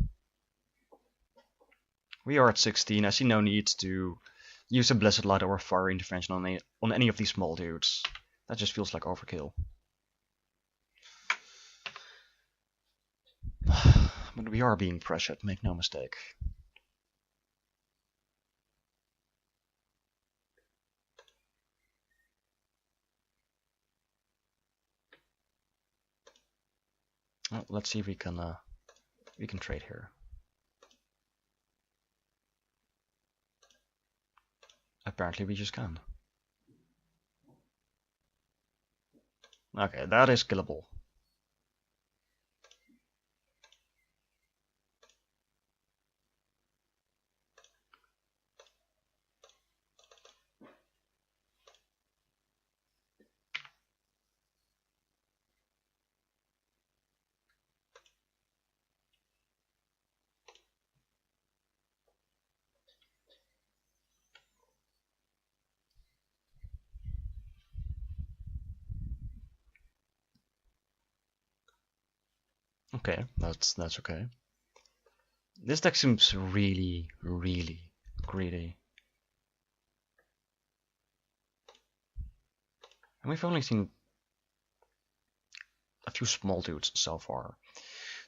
We are at 16. I see no need to use a Blessed Light or a Fire Intervention on any of these small dudes. That just feels like overkill. But we are being pressured, make no mistake. Well, let's see if we can trade here. Apparently we just can. Okay, that is killable. Okay, that's okay. This deck seems really greedy. And we've only seen a few small dudes so far.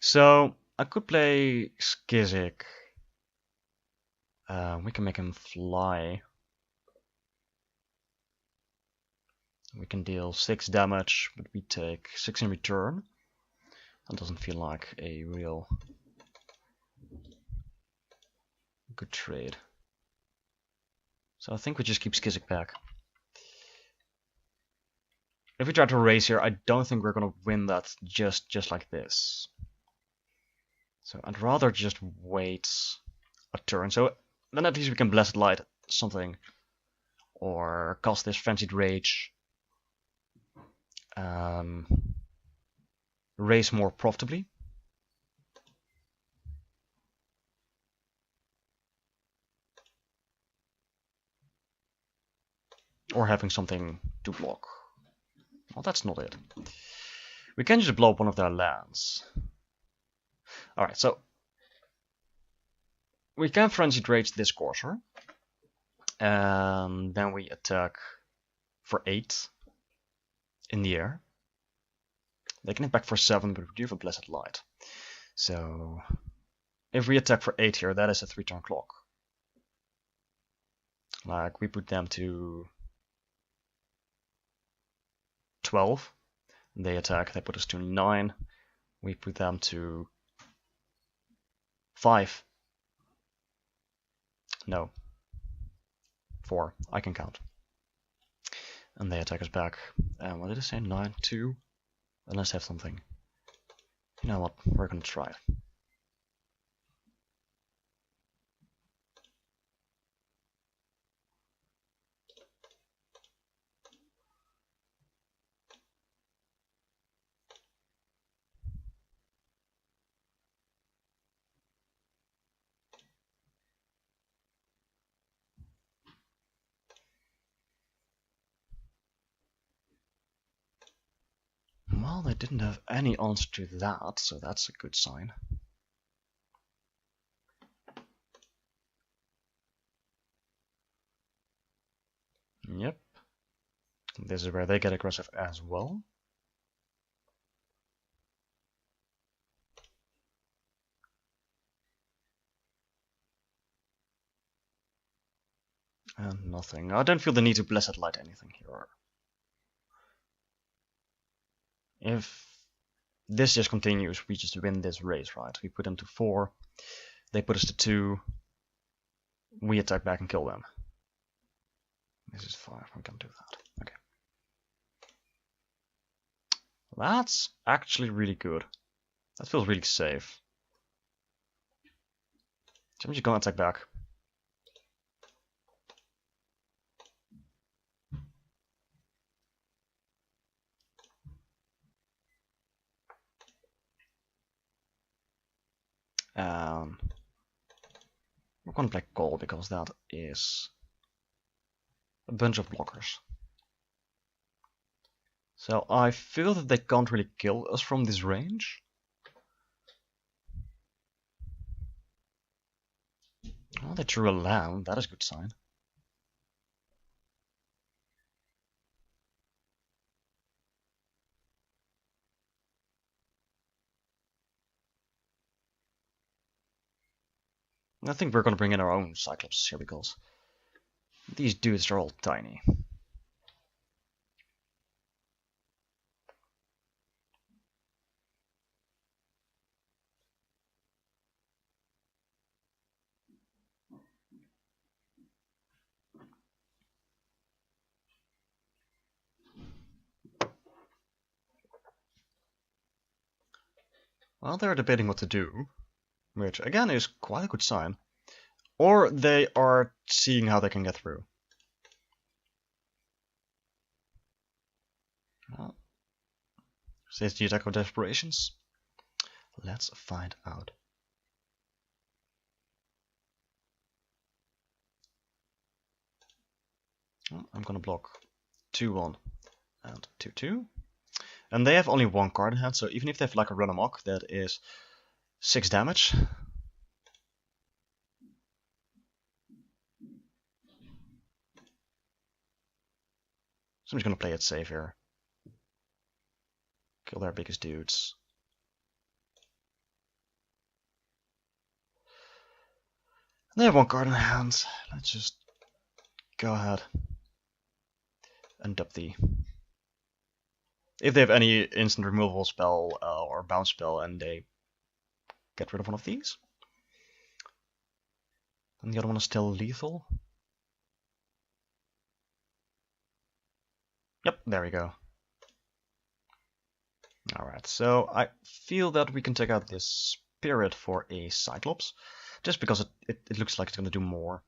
So I could play Skizik. We can make him fly. We can deal 6 damage, but we take 6 in return. That doesn't feel like a real good trade. So I think we just keep Skizik back. If we try to raise here, I don't think we're gonna win that just like this. So I'd rather just wait a turn. So then at least we can Blessed Light something. Or cast this Frenzied Rage. Raise more profitably. Or having something to block. Well, that's not it. We can just blow up one of their lands. Alright, so we can Frenzied Rage this Courser. And then we attack for 8 in the air. They can hit back for 7, but we do have a Blessed Light. So if we attack for 8 here, that is a 3-turn clock. Like, we put them to 12. They attack, they put us to 9. We put them to 5. No. 4. I can count. And they attack us back. And what did I say? 9, 2? And let's have something. You know what? We're gonna try it. Well, they didn't have any answer to that, so that's a good sign. Yep. This is where they get aggressive as well. And nothing. I don't feel the need to Blessed Light anything here. If this just continues, we just win this race, right? We put them to 4, they put us to 2, we attack back and kill them. This is 5, we can do that. Okay. That's actually really good. That feels really safe. So I'm just gonna attack back. We're gonna play gold because that is a bunch of blockers. So I feel that they can't really kill us from this range. Oh, they drew a land, that is a good sign. I think we're gonna bring in our own Cyclops here because these dudes are all tiny. Well, they're debating what to do, which again is quite a good sign. Or they are seeing how they can get through. Well, says the attack of desperations. Let's find out. Well, I'm gonna block 2-1 and 2-2. And they have only 1 card in hand, so even if they have like a run amok, that is 6 damage. So I'm just gonna play it safe here. Kill their biggest dudes. They have 1 card in hand. Let's just go ahead and dub the. If they have any instant removal spell or bounce spell and they get rid of one of these. And the other one is still lethal. Yep, there we go. Alright, so I feel that we can take out this Spirit for a Cyclops. Just because it looks like it's going to do more.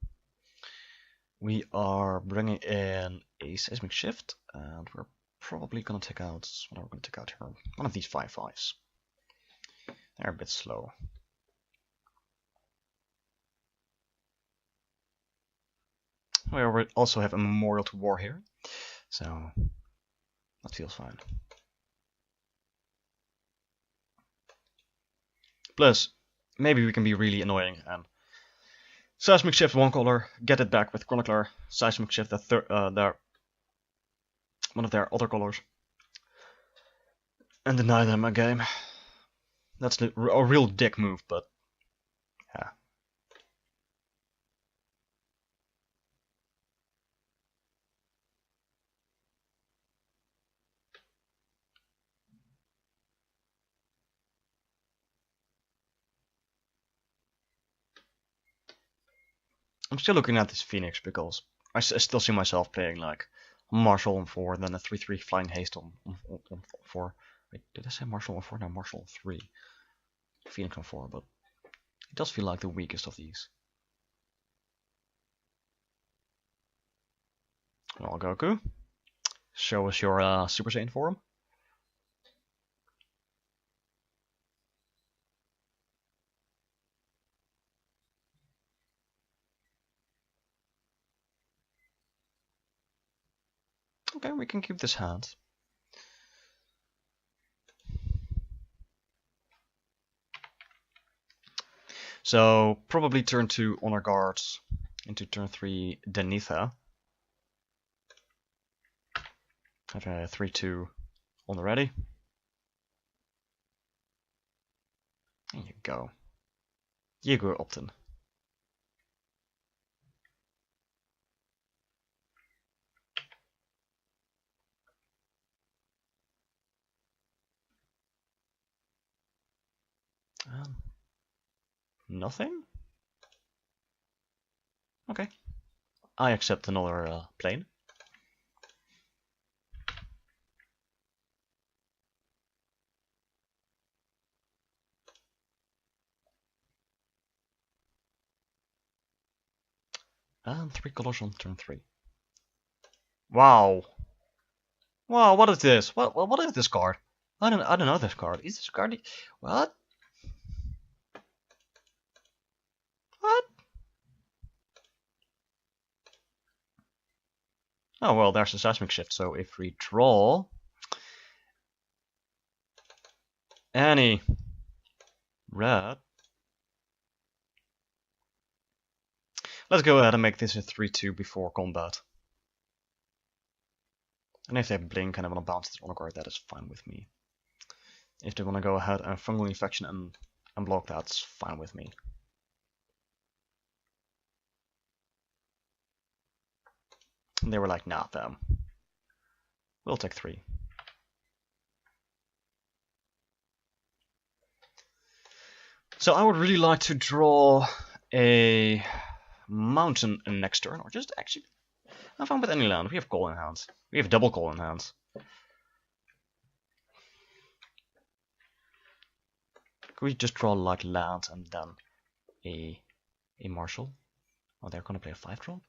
We are bringing in a Seismic Shift. And we're probably going to take out, what are we going to take out here? One of these 5/5s. They're a bit slow. We also have a Memorial to War here, so that feels fine. Plus, maybe we can be really annoying and Seismic Shift 1 color, get it back with Chronicler, Seismic Shift one of their other colors, and deny them a game. That's a real dick move, but yeah. I'm still looking at this Phoenix because I still see myself playing like Marshall on 4, then a 3/3 Flying Haste on 4. Wait, did I say Marshall on 4? No, Marshall on 3. Phoenix on 4, but it does feel like the weakest of these. Well, Goku, show us your Super Saiyan form. Okay, we can keep this hand. So, probably turn 2 Honor Guards into turn 3 Denitha. Have a 3/2 on the ready. There you go. Yegor Opten. Nothing? Okay. I accept another plane. And 3 colors on turn 3. Wow. Wow, what is this? What is this card? I don't know this card. Is this card? What? What? Oh well, there's a seismic shift. So if we draw any red, let's go ahead and make this a 3/2 before combat. And if they blink and I want to bounce this on a card, that is fine with me. If they want to go ahead and fungal infection and unblock, that's fine with me. And they were like, nah, fam. We'll take 3. So I would really like to draw a mountain next turn, or just actually, I'm fine with any land. We have call in hands. We have double call in hands. Could we just draw like land and then a marshal? Oh, they're gonna play a 5-drop?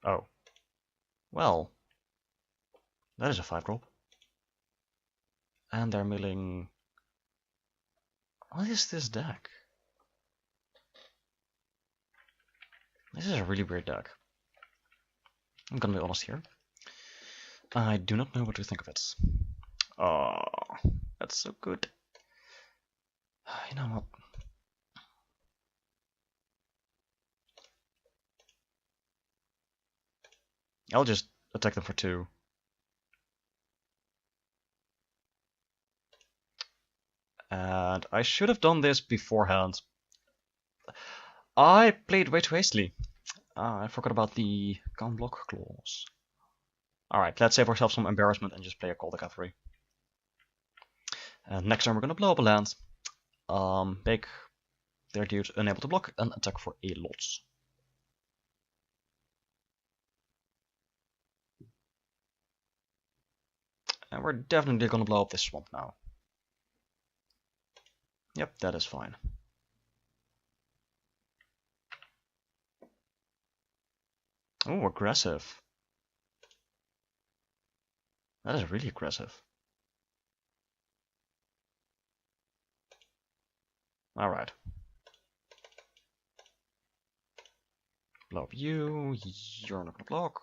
Oh. Well, that is a 5-drop. And they're milling. What is this deck? This is a really weird deck. I'm gonna be honest here. I do not know what to think of it. Oh, that's so good. You know what? I'll just attack them for 2. And I should have done this beforehand. I played way too hastily. I forgot about the can't block clause. Alright, let's save ourselves some embarrassment and just play a Call the Cavalry. And next turn we're gonna blow up a land. Make their dude unable to block and attack for a lots. And we're definitely gonna blow up this swamp now. Yep, that is fine. Oh, aggressive. That is really aggressive. Alright. Blow up you, you're not gonna block.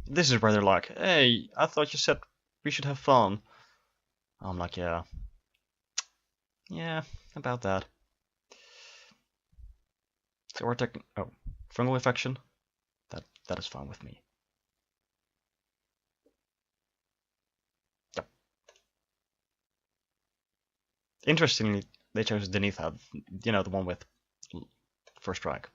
This is where they're like, hey, I thought you said we should have fun. I'm like, yeah. Yeah, about that. So we're taking, oh, fungal infection. That is fine with me. Yep. Interestingly, they chose Denitha, you know, the one with first strike.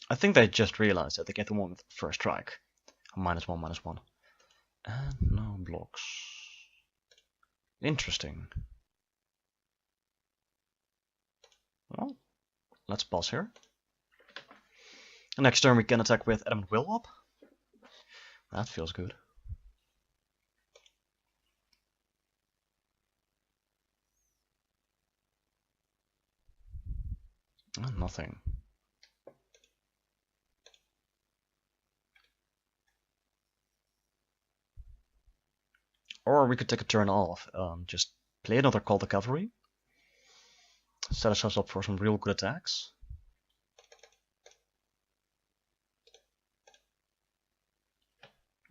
I think they just realized that they get the one with first strike. -1, -1. And no blocks. Interesting. Well, let's pause here. Next turn we can attack with Adamant Will up. That feels good. Oh, nothing. Or we could take a turn off. Just play another Call the Cavalry. Set ourselves up for some real good attacks.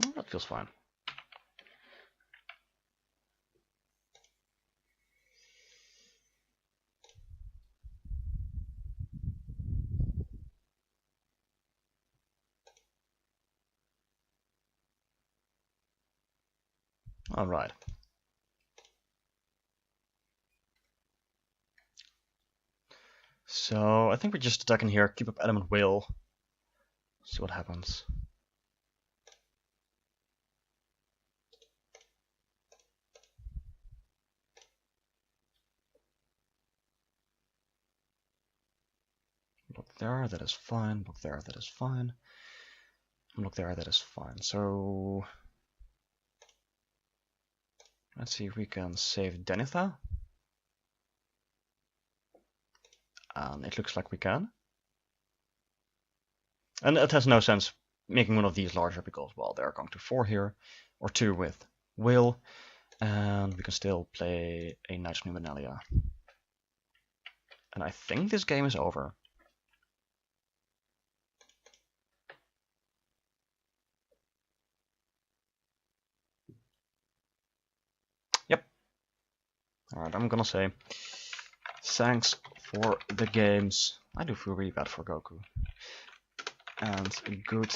Oh, that feels fine. Alright. So I think we're just attacking here, keep up Adamant Will. See what happens. Block there, that is fine. Block there, that is fine. Block there, that is fine. So let's see if we can save Denitha. And it looks like we can. And it has no sense making one of these larger because, well, they're going to 4 here, or 2 with Will, and we can still play a Knights of Dominaria. And I think this game is over. Yep. Alright, I'm gonna say thanks for the games. I do feel really bad for Goku. And good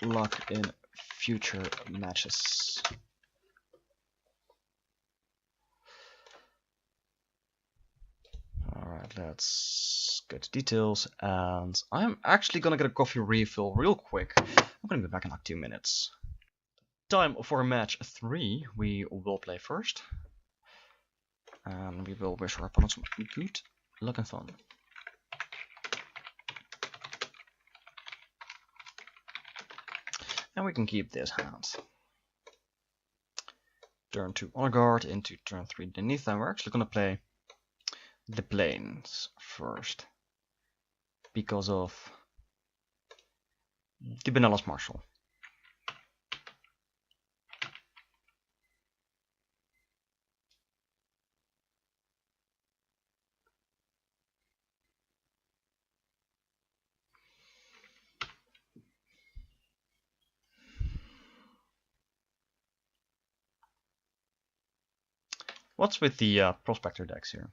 luck in future matches. Alright, let's get to details, and I'm actually gonna get a coffee refill real quick. I'm gonna be back in like 2 minutes. Time for match 3. We will play first. And we will wish our opponents some good luck and fun. And we can keep this hand. Turn 2 Honor Guard into turn 3 Denitha, and we're actually gonna play the planes first. Because of the Benelas Marshal. What's with the Prospector decks here?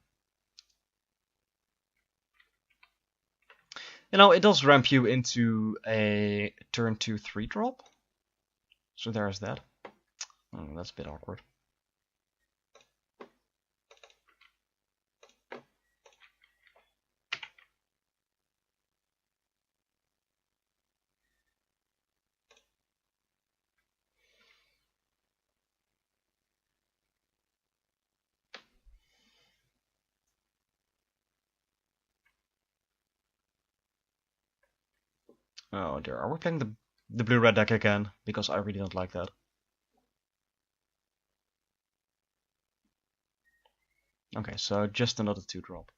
You know, it does ramp you into a turn 2/3 drop. So there's that. Oh, that's a bit awkward. Oh dear, are we playing the blue-red deck again? Because I really don't like that. Okay, so just another 2-drop.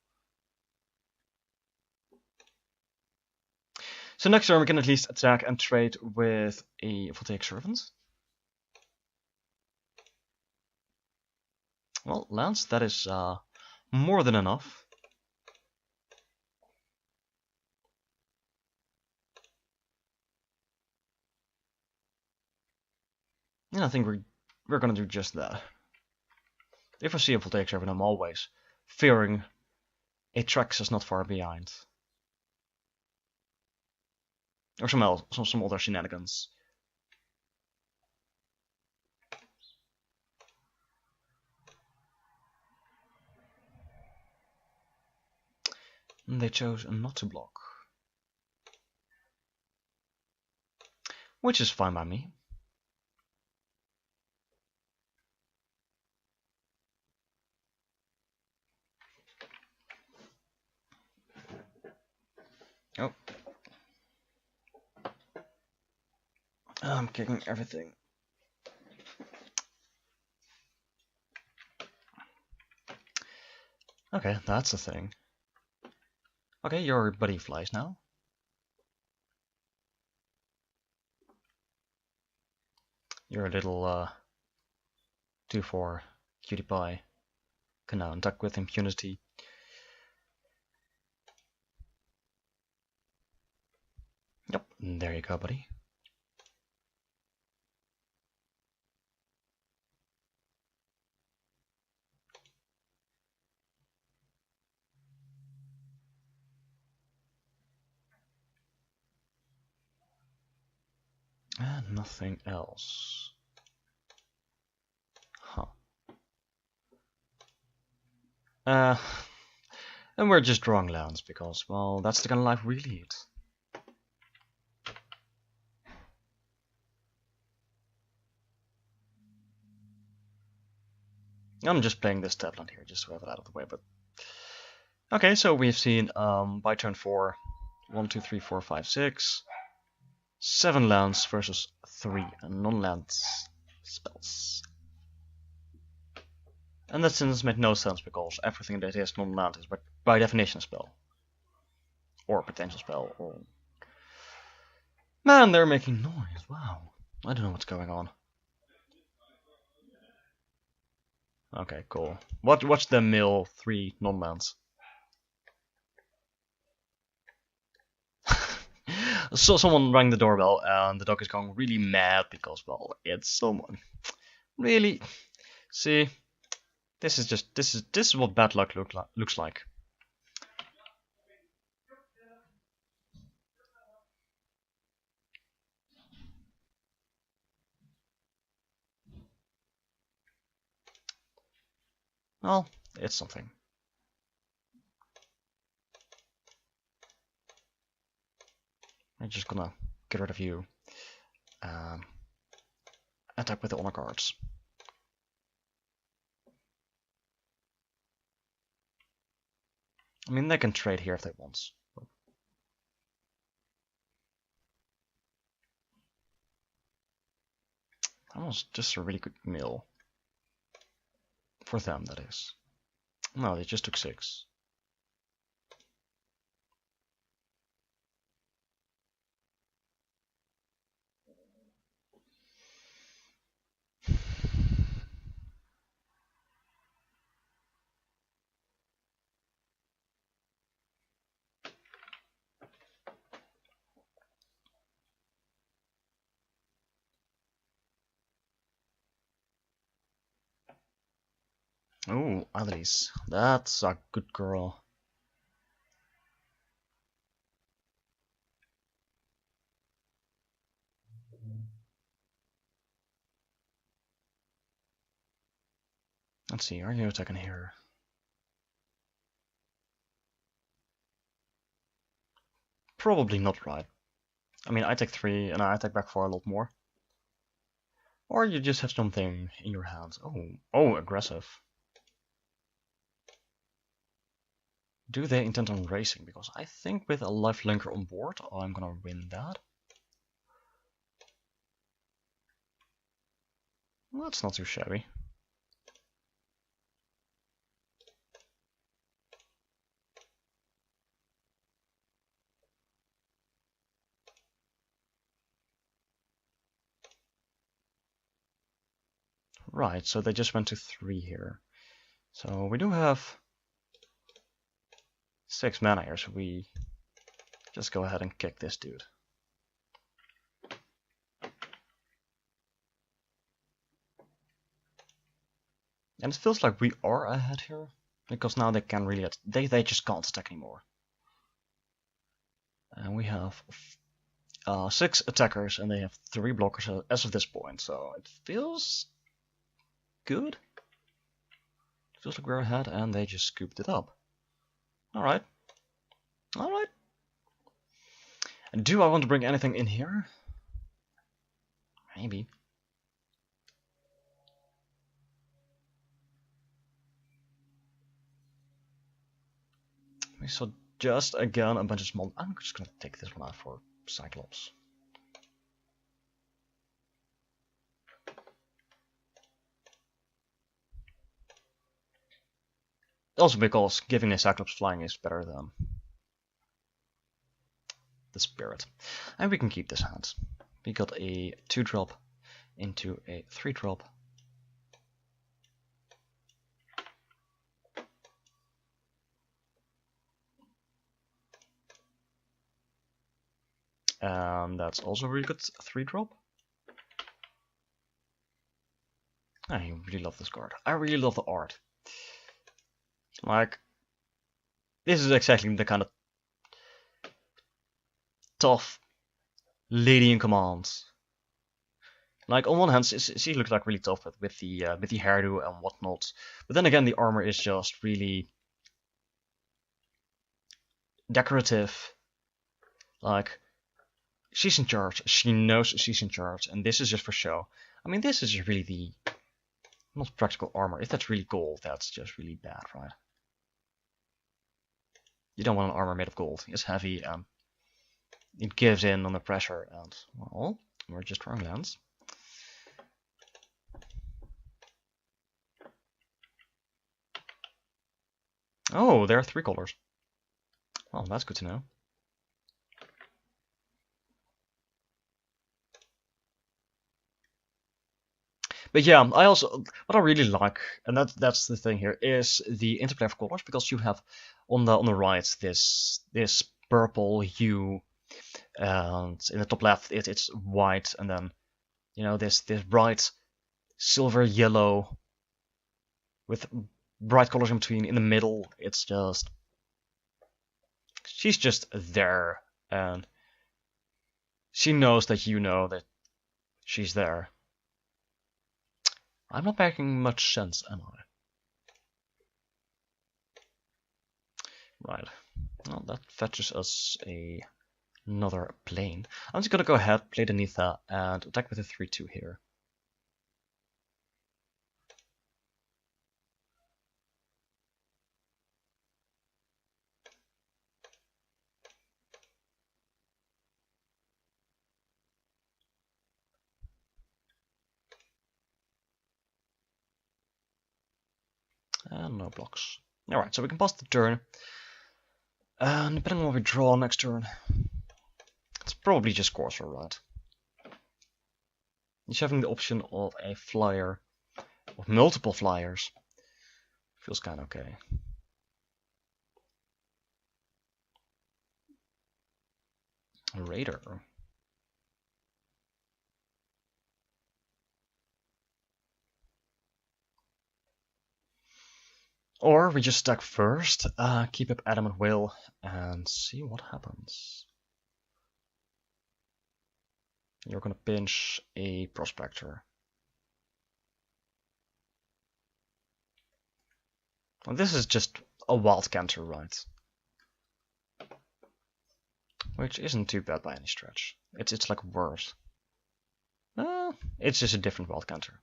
So next turn we can at least attack and trade with a Voltaic Servant. Well, Lance, that is more than enough. And I think we're gonna do just that. If I see a Voltaic Servant, I'm always fearing a Traxxas not far behind. Or some other shenanigans. And they chose not to block. which is fine by me. Oh. I'm kicking everything. Okay, that's the thing. Okay, your buddy flies now. You're a little 2-4 cutie pie. Can now duck with impunity. Yep, there you go, buddy. And nothing else. Huh. And we're just drawing lands because, well, that's the kind of life we lead. I'm just playing this tablet here just to have it out of the way, but okay, so we've seen by turn 4, 1, 2, 3, 4, 5, 6, 7 lands versus 3 non-land spells. And that sentence made no sense because everything that is non-land is by definition a spell. Or a potential spell. Or... Man, they're making noise. Wow. I don't know what's going on. Okay, cool. Watch them mill 3 non-lands. So someone rang the doorbell and the dog is going really mad because, well, it's someone. Really? See, this is what bad luck looks like. Well, it's something. I'm just gonna get rid of you. Attack with the honor cards. I mean, they can trade here if they want. That was just a really good mill. For them, that is. No, they just took 6. Oh, Alice, that's a good girl. Let's see, are you attacking here? Probably not, right? I mean, I take 3 and I attack back for a lot more. Or you just have something in your hands. Oh, aggressive. Do they intend on racing? Because I think with a life linker on board, I'm gonna win that. Well, that's not too shabby. Right, so they just went to 3 here. So we do have 6 mana here, so we just go ahead and kick this dude. And it feels like we are ahead here, because now they can really they just can't attack anymore. And we have 6 attackers, and they have 3 blockers as of this point, so it feels good. It feels like we're ahead, and they just scooped it up. Alright. Alright. And do I want to bring anything in here? Maybe. We saw just again a bunch of small. I'm just gonna take this one out for Cyclops. Also because giving a Cyclops flying is better than the Spirit. And we can keep this hand. We got a 2-drop into a 3-drop. And that's also a really good 3-drop. I really love this card. I really love the art. Like, this is exactly the kind of tough lady in command. Like, on one hand, she looks like really tough with the hairdo and whatnot, but then again, the armor is just really decorative. Like, she's in charge. She knows she's in charge, and this is just for show. I mean, this is really the not practical armor. If that's really gold, that's just really bad, right? You don't want an armor made of gold. It's heavy and it gives in on the pressure, and well, we're just drawing lands. Oh, there are 3 colors. Well, that's good to know. But yeah, I also what I really like, and that's the thing here, is the interplay of colors, because you have on the right this purple hue, and in the top left it's white, and then you know this bright silver yellow with bright colors in between. In the middle, it's just she's just there, and she knows that you know that she's there. I'm not making much sense, am I? Right. Well, that fetches us another plane. I'm just gonna go ahead, play the Nitha, and attack with a 3-2 here. And no blocks. Alright, so we can pass the turn. And depending on what we draw next turn, it's probably just Corsair, right? Just having the option of a flyer, of multiple flyers, feels kind of okay. A Raider. Or we just stack first, keep up Adam and Will, and see what happens. You're gonna pinch a Prospector. Well, this is just a wild canter, right? Which isn't too bad by any stretch. It's like worse. It's just a different wild canter.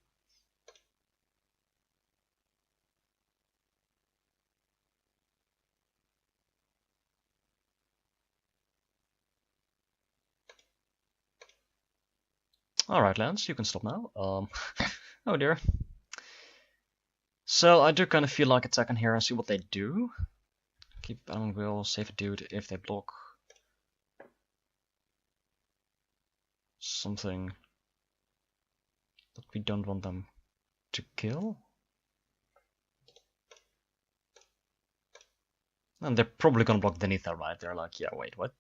Alright, Lance, you can stop now. Oh dear. So I do kind of feel like attacking here and see what they do. Keep Adam will save a dude if they block something that we don't want them to kill. And they're probably gonna block Denitha, right? They're like, yeah, wait, what?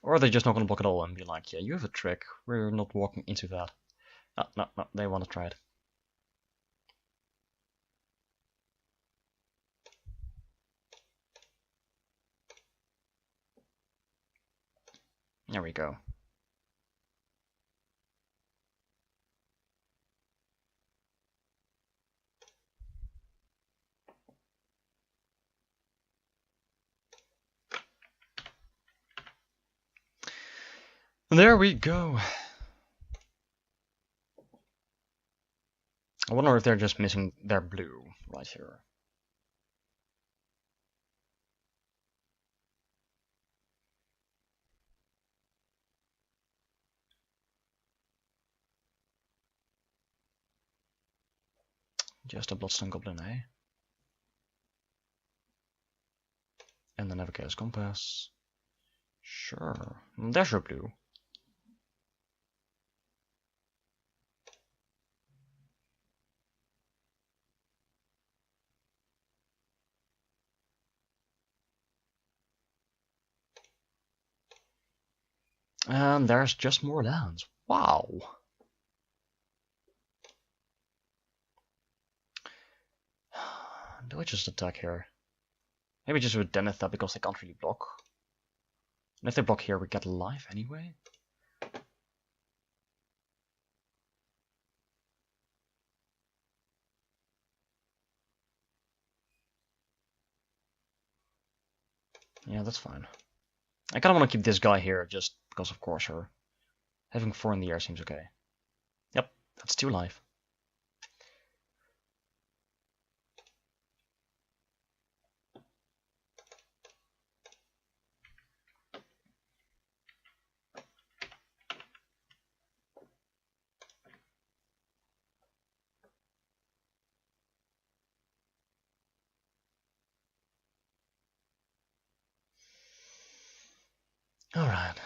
Or they're just not gonna block at all and be like, yeah, you have a trick. We're not walking into that. No, they want to try it. There we go. There we go. I wonder if they're just missing their blue right here. Just a Bloodstone Goblin, eh? And the Navigator's Compass. Sure. There's your blue. And there's just more lands. Wow. Do I just attack here? Maybe just with Denethor because they can't really block. And if they block here, we get life anyway. Yeah, that's fine. I kind of want to keep this guy here just because of Corsair. Having 4 in the air seems okay. Yep, that's 2 life. Alright.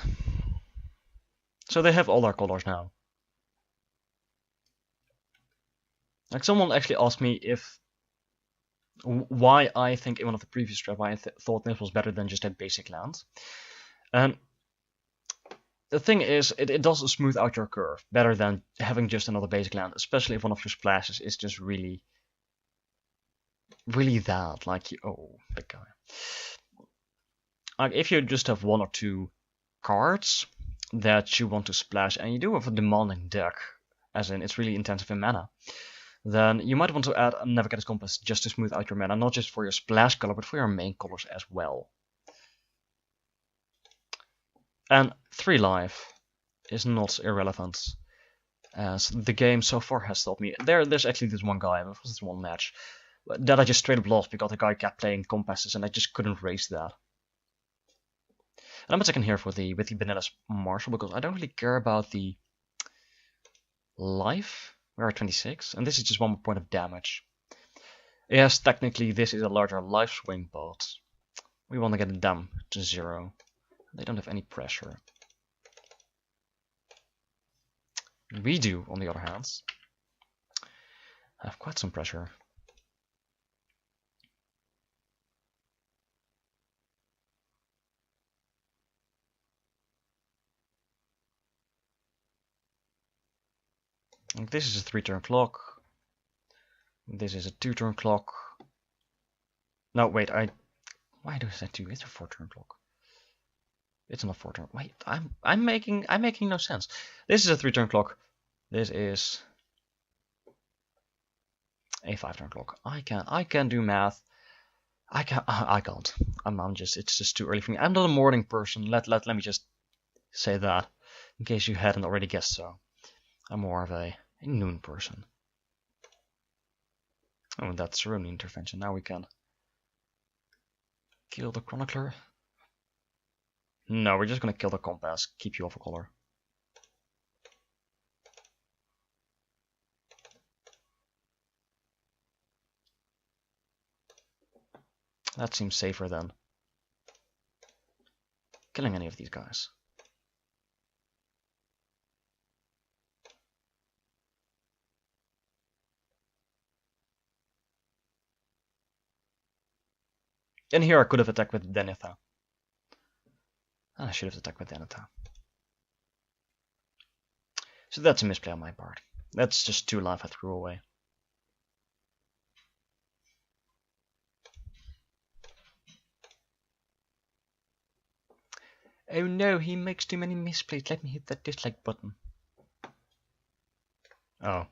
So they have all their colors now. Like someone actually asked me if why I think in one of the previous drafts why I thought this was better than just a basic land. And the thing is, it does smooth out your curve better than having just another basic land, especially if one of your splashes is just really that. Like, oh, big guy. Like, if you just have 1 or 2 cards that you want to splash, and you do have a demanding deck, as in it's really intensive in mana, then you might want to add a Navigator's Compass just to smooth out your mana, not just for your splash color, but for your main colors as well. And 3 life is not irrelevant, as the game so far has taught me. There's actually this one guy, this was this one match, that I just straight up lost because the guy kept playing compasses and I just couldn't raise that. And I'm attacking here with the Benella's Marshal because I don't really care about the life. We're at 26, and this is just 1 more point of damage. Yes, technically this is a larger life swing, but we want to get them to 0. They don't have any pressure. We do, on the other hand, have quite some pressure. This is a 3-turn clock. This is a 2-turn clock. No, wait, why do I say 2? It's a 4-turn clock. It's not 4-turn. Wait, I'm making no sense. This is a 3-turn clock. This is a 5-turn clock. I can do math. I can't. I'm just, it's just too early for me. I'm not a morning person. Let me just say that, in case you hadn't already guessed so. I'm more of a noon person. Oh, that's Ronin intervention. Now we can kill the Chronicler. No, we're just gonna kill the Compass. Keep you off a color. That seems safer than killing any of these guys. And here I could have attacked with Denethor. And I should have attacked with Denethor. So that's a misplay on my part. That's just 2 life I threw away. Oh no, he makes too many misplays. Let me hit that dislike button. Oh.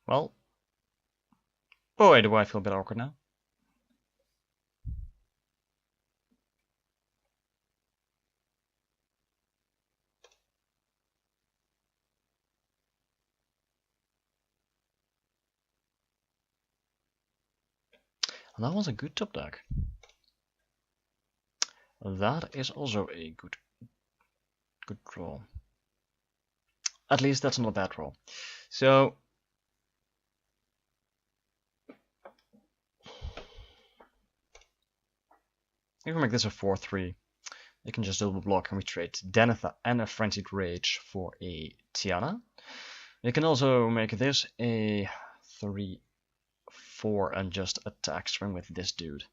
Well. Boy, do I feel a bit awkward now. That was a good top deck. That is also a good draw. At least that's not a bad draw. So if we make this a 4-3, they can just double block and we trade Denethor and a Frenzied Rage for a Tiana. We can also make this a 3-4 and just attack string with this dude.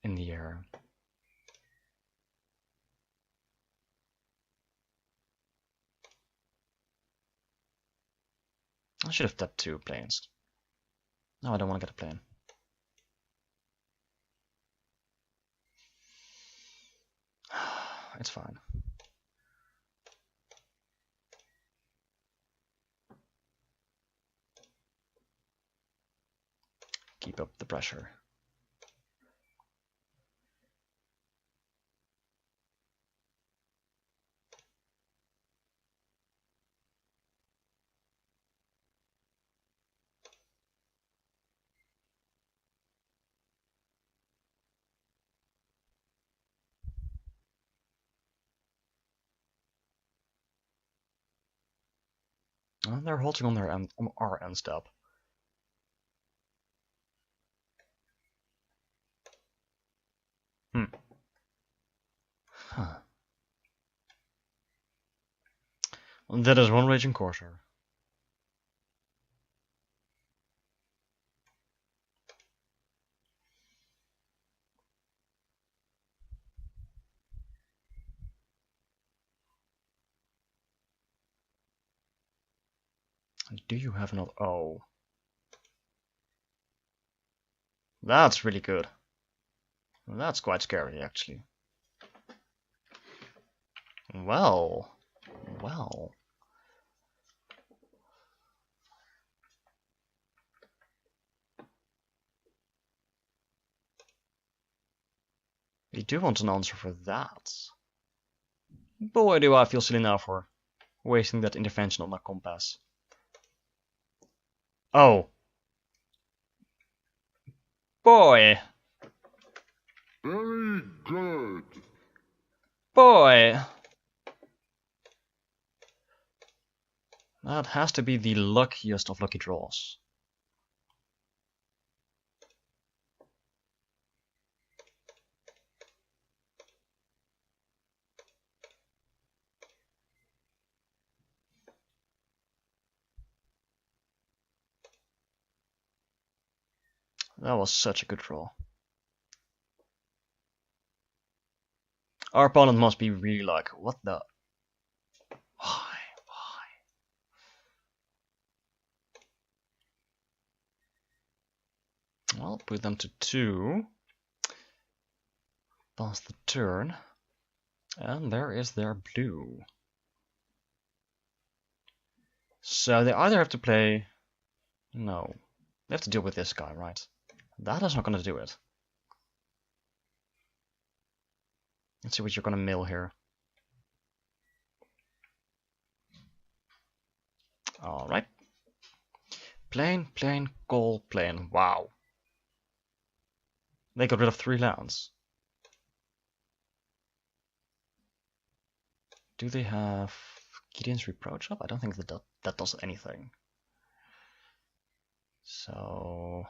In the air. I should have tapped 2 planes. No, I don't want to get a plane. It's fine. Keep up the pressure. Oh, they're halting on their end, on our end step. Huh. That is one Raging Courser. Do you have another? Oh. That's really good. That's quite scary, actually. Well. We do want an answer for that. Boy, do I feel silly now for wasting that intervention on my compass. Oh. Boy. Very good. Boy. That has to be the luckiest of lucky draws. That was such a good draw. Our opponent must be really like, what the? Why? Well, put them to 2. Pass the turn. And there is their blue. So they either have to play... No. They have to deal with this guy, right? That is not going to do it. Let's see what you're going to mill here. Alright. Plane, call, plane. Wow. They got rid of 3 lands. Do they have Gideon's Reproach up? I don't think that does anything. So...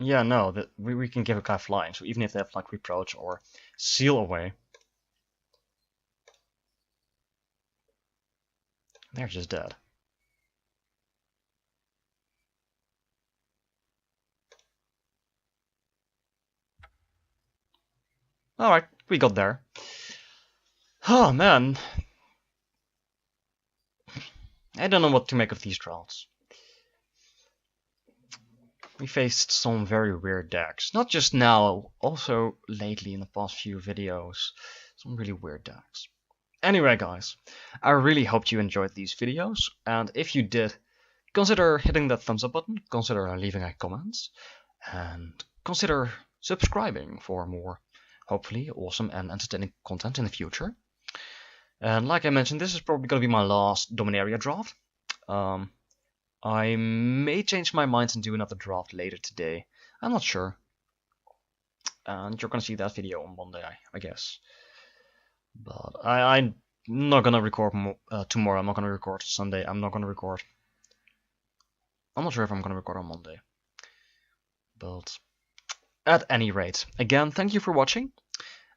yeah, no, we can give a guy flying, so even if they have like Reproach or Seal Away, they're just dead. Alright, we got there. Oh man. I don't know what to make of these draws. We faced some very weird decks. Not just now, also lately in the past few videos. Some really weird decks. Anyway guys, I really hope you enjoyed these videos. And if you did, consider hitting that thumbs up button, consider leaving a comment. And consider subscribing for more, hopefully, awesome and entertaining content in the future. And like I mentioned, this is probably going to be my last Dominaria draft. I may change my mind and do another draft later today. I'm not sure. And you're going to see that video on Monday, I guess. But I'm not going to record tomorrow. I'm not going to record Sunday. I'm not going to record. I'm not sure if I'm going to record on Monday. But at any rate, again, thank you for watching.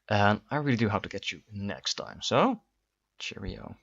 And I really do hope to get you next time. So, cheerio.